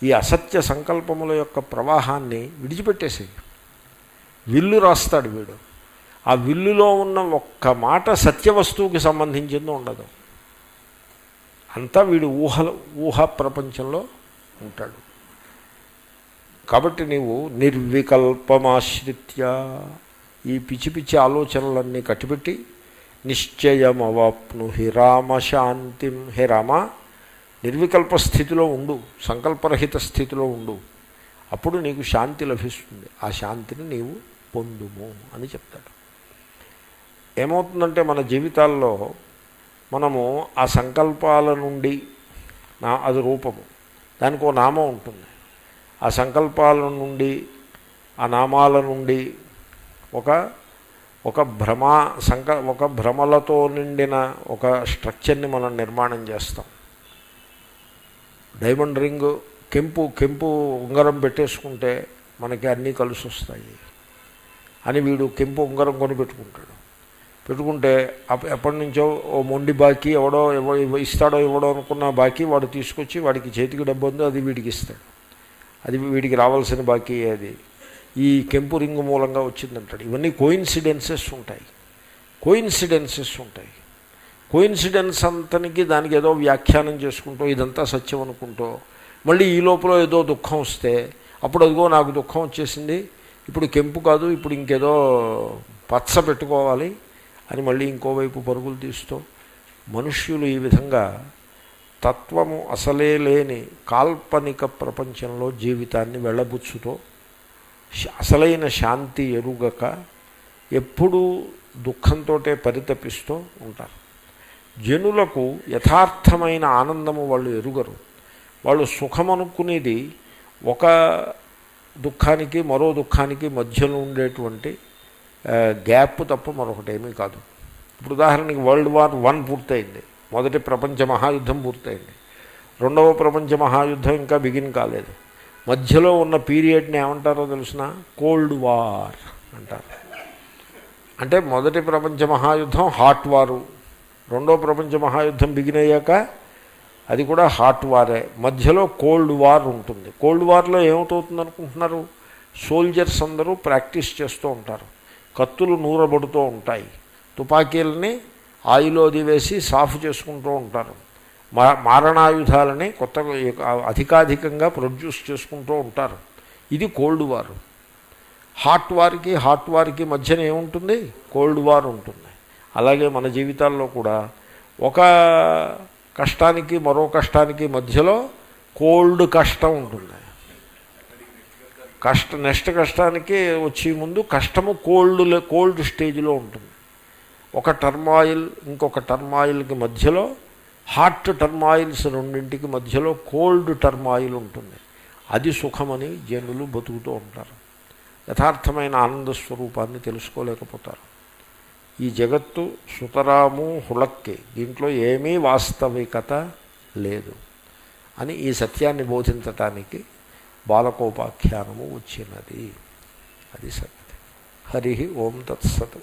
Speaker 1: ఈ అసత్య సంకల్పముల యొక్క ప్రవాహాన్ని విడిచిపెట్టేసి విల్లు రాస్తాడు వీడు. ఆ విల్లులో ఉన్న ఒక్క మాట సత్యవస్తువుకి సంబంధించింది ఉండదు. అంతా వీడు ఊహా ప్రపంచంలో ఉంటాడు. కాబట్టి నీవు నిర్వికల్పమాశ్రిత్య ఈ పిచ్చి పిచ్చి ఆలోచనలన్నీ కట్టిపెట్టి నిశ్చయమవాప్ను హి రామశాంతిం. హే రామ, నిర్వికల్ప స్థితిలో ఉండు, సంకల్పరహిత స్థితిలో ఉండు. అప్పుడు నీకు శాంతి లభిస్తుంది. ఆ శాంతిని నీవు పొందుము అని చెప్తాడు. ఏమవుతుందంటే మన జీవితాల్లో మనము ఆ సంకల్పాల నుండి అది రూపము, దానికి ఓ నామం ఉంటుంది. ఆ సంకల్పాల నుండి, ఆ నామాల నుండి ఒక భ్రమలతో నిండిన ఒక స్ట్రక్చర్ని మనం నిర్మాణం చేస్తాం. డైమండ్ రింగ్, కెంపు ఉంగరం పెట్టేసుకుంటే మనకి అన్నీ కలిసి వస్తాయి అని వీడు కెంపు ఉంగరం కొని పెట్టుకుంటే ఎప్పటి నుంచో ఓ మొండి బాకీ ఎవడో ఇస్తాడో ఇవ్వడో అనుకున్న బాకీ వాడు తీసుకొచ్చి వాడికి చేతికి డబ్బు ఉందో అది వీడికి ఇస్తాడు. అది వీడికి రావాల్సిన బాకీ అది ఈ కెంపు రింగు మూలంగా వచ్చిందంటాడు. ఇవన్నీ కోయిన్సిడెన్సెస్ ఉంటాయి. కోయిన్సిడెన్స్ అంతనికి దానికి ఏదో వ్యాఖ్యానం చేసుకుంటూ ఇదంతా సత్యం అనుకుంటూ మళ్ళీ ఈ లోపల ఏదో దుఃఖం వస్తే అప్పుడు అదిగో నాకు దుఃఖం వచ్చేసింది, ఇప్పుడు కెంపు కాదు ఇప్పుడు ఇంకేదో పచ్చ పెట్టుకోవాలి అని మళ్ళీ ఇంకోవైపు పరుగులు తీస్తూ మనుష్యులు ఈ విధంగా తత్వము అసలే లేని కాల్పనిక ప్రపంచంలో జీవితాన్ని వెళ్ళబుచ్చుతో అసలైన శాంతి ఎరుగక ఎప్పుడూ దుఃఖంతో పరితపిస్తూ ఉంటారు. జనులకు యథార్థమైన ఆనందము వాళ్ళు ఎరుగరు. వాళ్ళు సుఖమనుకునేది ఒక దుఃఖానికి మరో దుఃఖానికి మధ్యలో ఉండేటువంటి గ్యాప్ తప్ప మరొకటేమీ కాదు. ఇప్పుడు ఉదాహరణకి వరల్డ్ వార్ 1 పూర్తయింది, మొదటి ప్రపంచ మహాయుద్ధం పూర్తయింది. రెండవ ప్రపంచ మహాయుద్ధం ఇంకా బిగిన్ కాలేదు. మధ్యలో ఉన్న పీరియడ్ని ఏమంటారో తెలిసిన కోల్డ్ వార్ అంటారు. అంటే మొదటి ప్రపంచ మహాయుద్ధం హాట్ వారు, రెండో ప్రపంచ మహాయుద్ధం బిగిన్ అయ్యాక అది కూడా హాట్ వారే, మధ్యలో కోల్డ్ వార్ ఉంటుంది. కోల్డ్ వార్లో ఏమవుతుంది అనుకుంటున్నారు? సోల్జర్స్ అందరూ ప్రాక్టీస్ చేస్తూ ఉంటారు, కత్తులు నూరబడుతూ ఉంటాయి, తుపాకీలని ఆయిలో వేసి సాఫ్ చేసుకుంటూ ఉంటారు, మారణాయుధాలని కొత్తగా అధికాధికంగా ప్రొడ్యూస్ చేసుకుంటూ ఉంటారు. ఇది కోల్డ్ వార్. హాట్ వార్కి మధ్యన ఏముంటుంది? కోల్డ్ వార్ ఉంటుంది. అలాగే మన జీవితాల్లో కూడా ఒక కష్టానికి మరో కష్టానికి మధ్యలో కోల్డ్ కష్టం ఉంటుంది. నెక్స్ట్ కష్టానికి వచ్చే ముందు కష్టము కోల్డ్ స్టేజ్లో ఉంటుంది. ఒక టర్మాయిల్ ఇంకొక టర్మాయిల్కి మధ్యలో, హాట్ టర్మాయిల్స్ రెండింటికి మధ్యలో కోల్డ్ టర్మాయిల్ ఉంటుంది. అది సుఖమని జనులు బతుకుతూ ఉంటారు. యథార్థమైన ఆనంద స్వరూపాన్ని తెలుసుకోలేకపోతారు. ఈ జగత్తు సుతరాము హుళక్కి, దీంట్లో ఏమీ వాస్తవికత లేదు అని ఈ సత్యాన్ని బోధించటానికి బాలకోపాఖ్యానము వచ్చినది. అది సత్యం. హరి ఓం తత్సత్.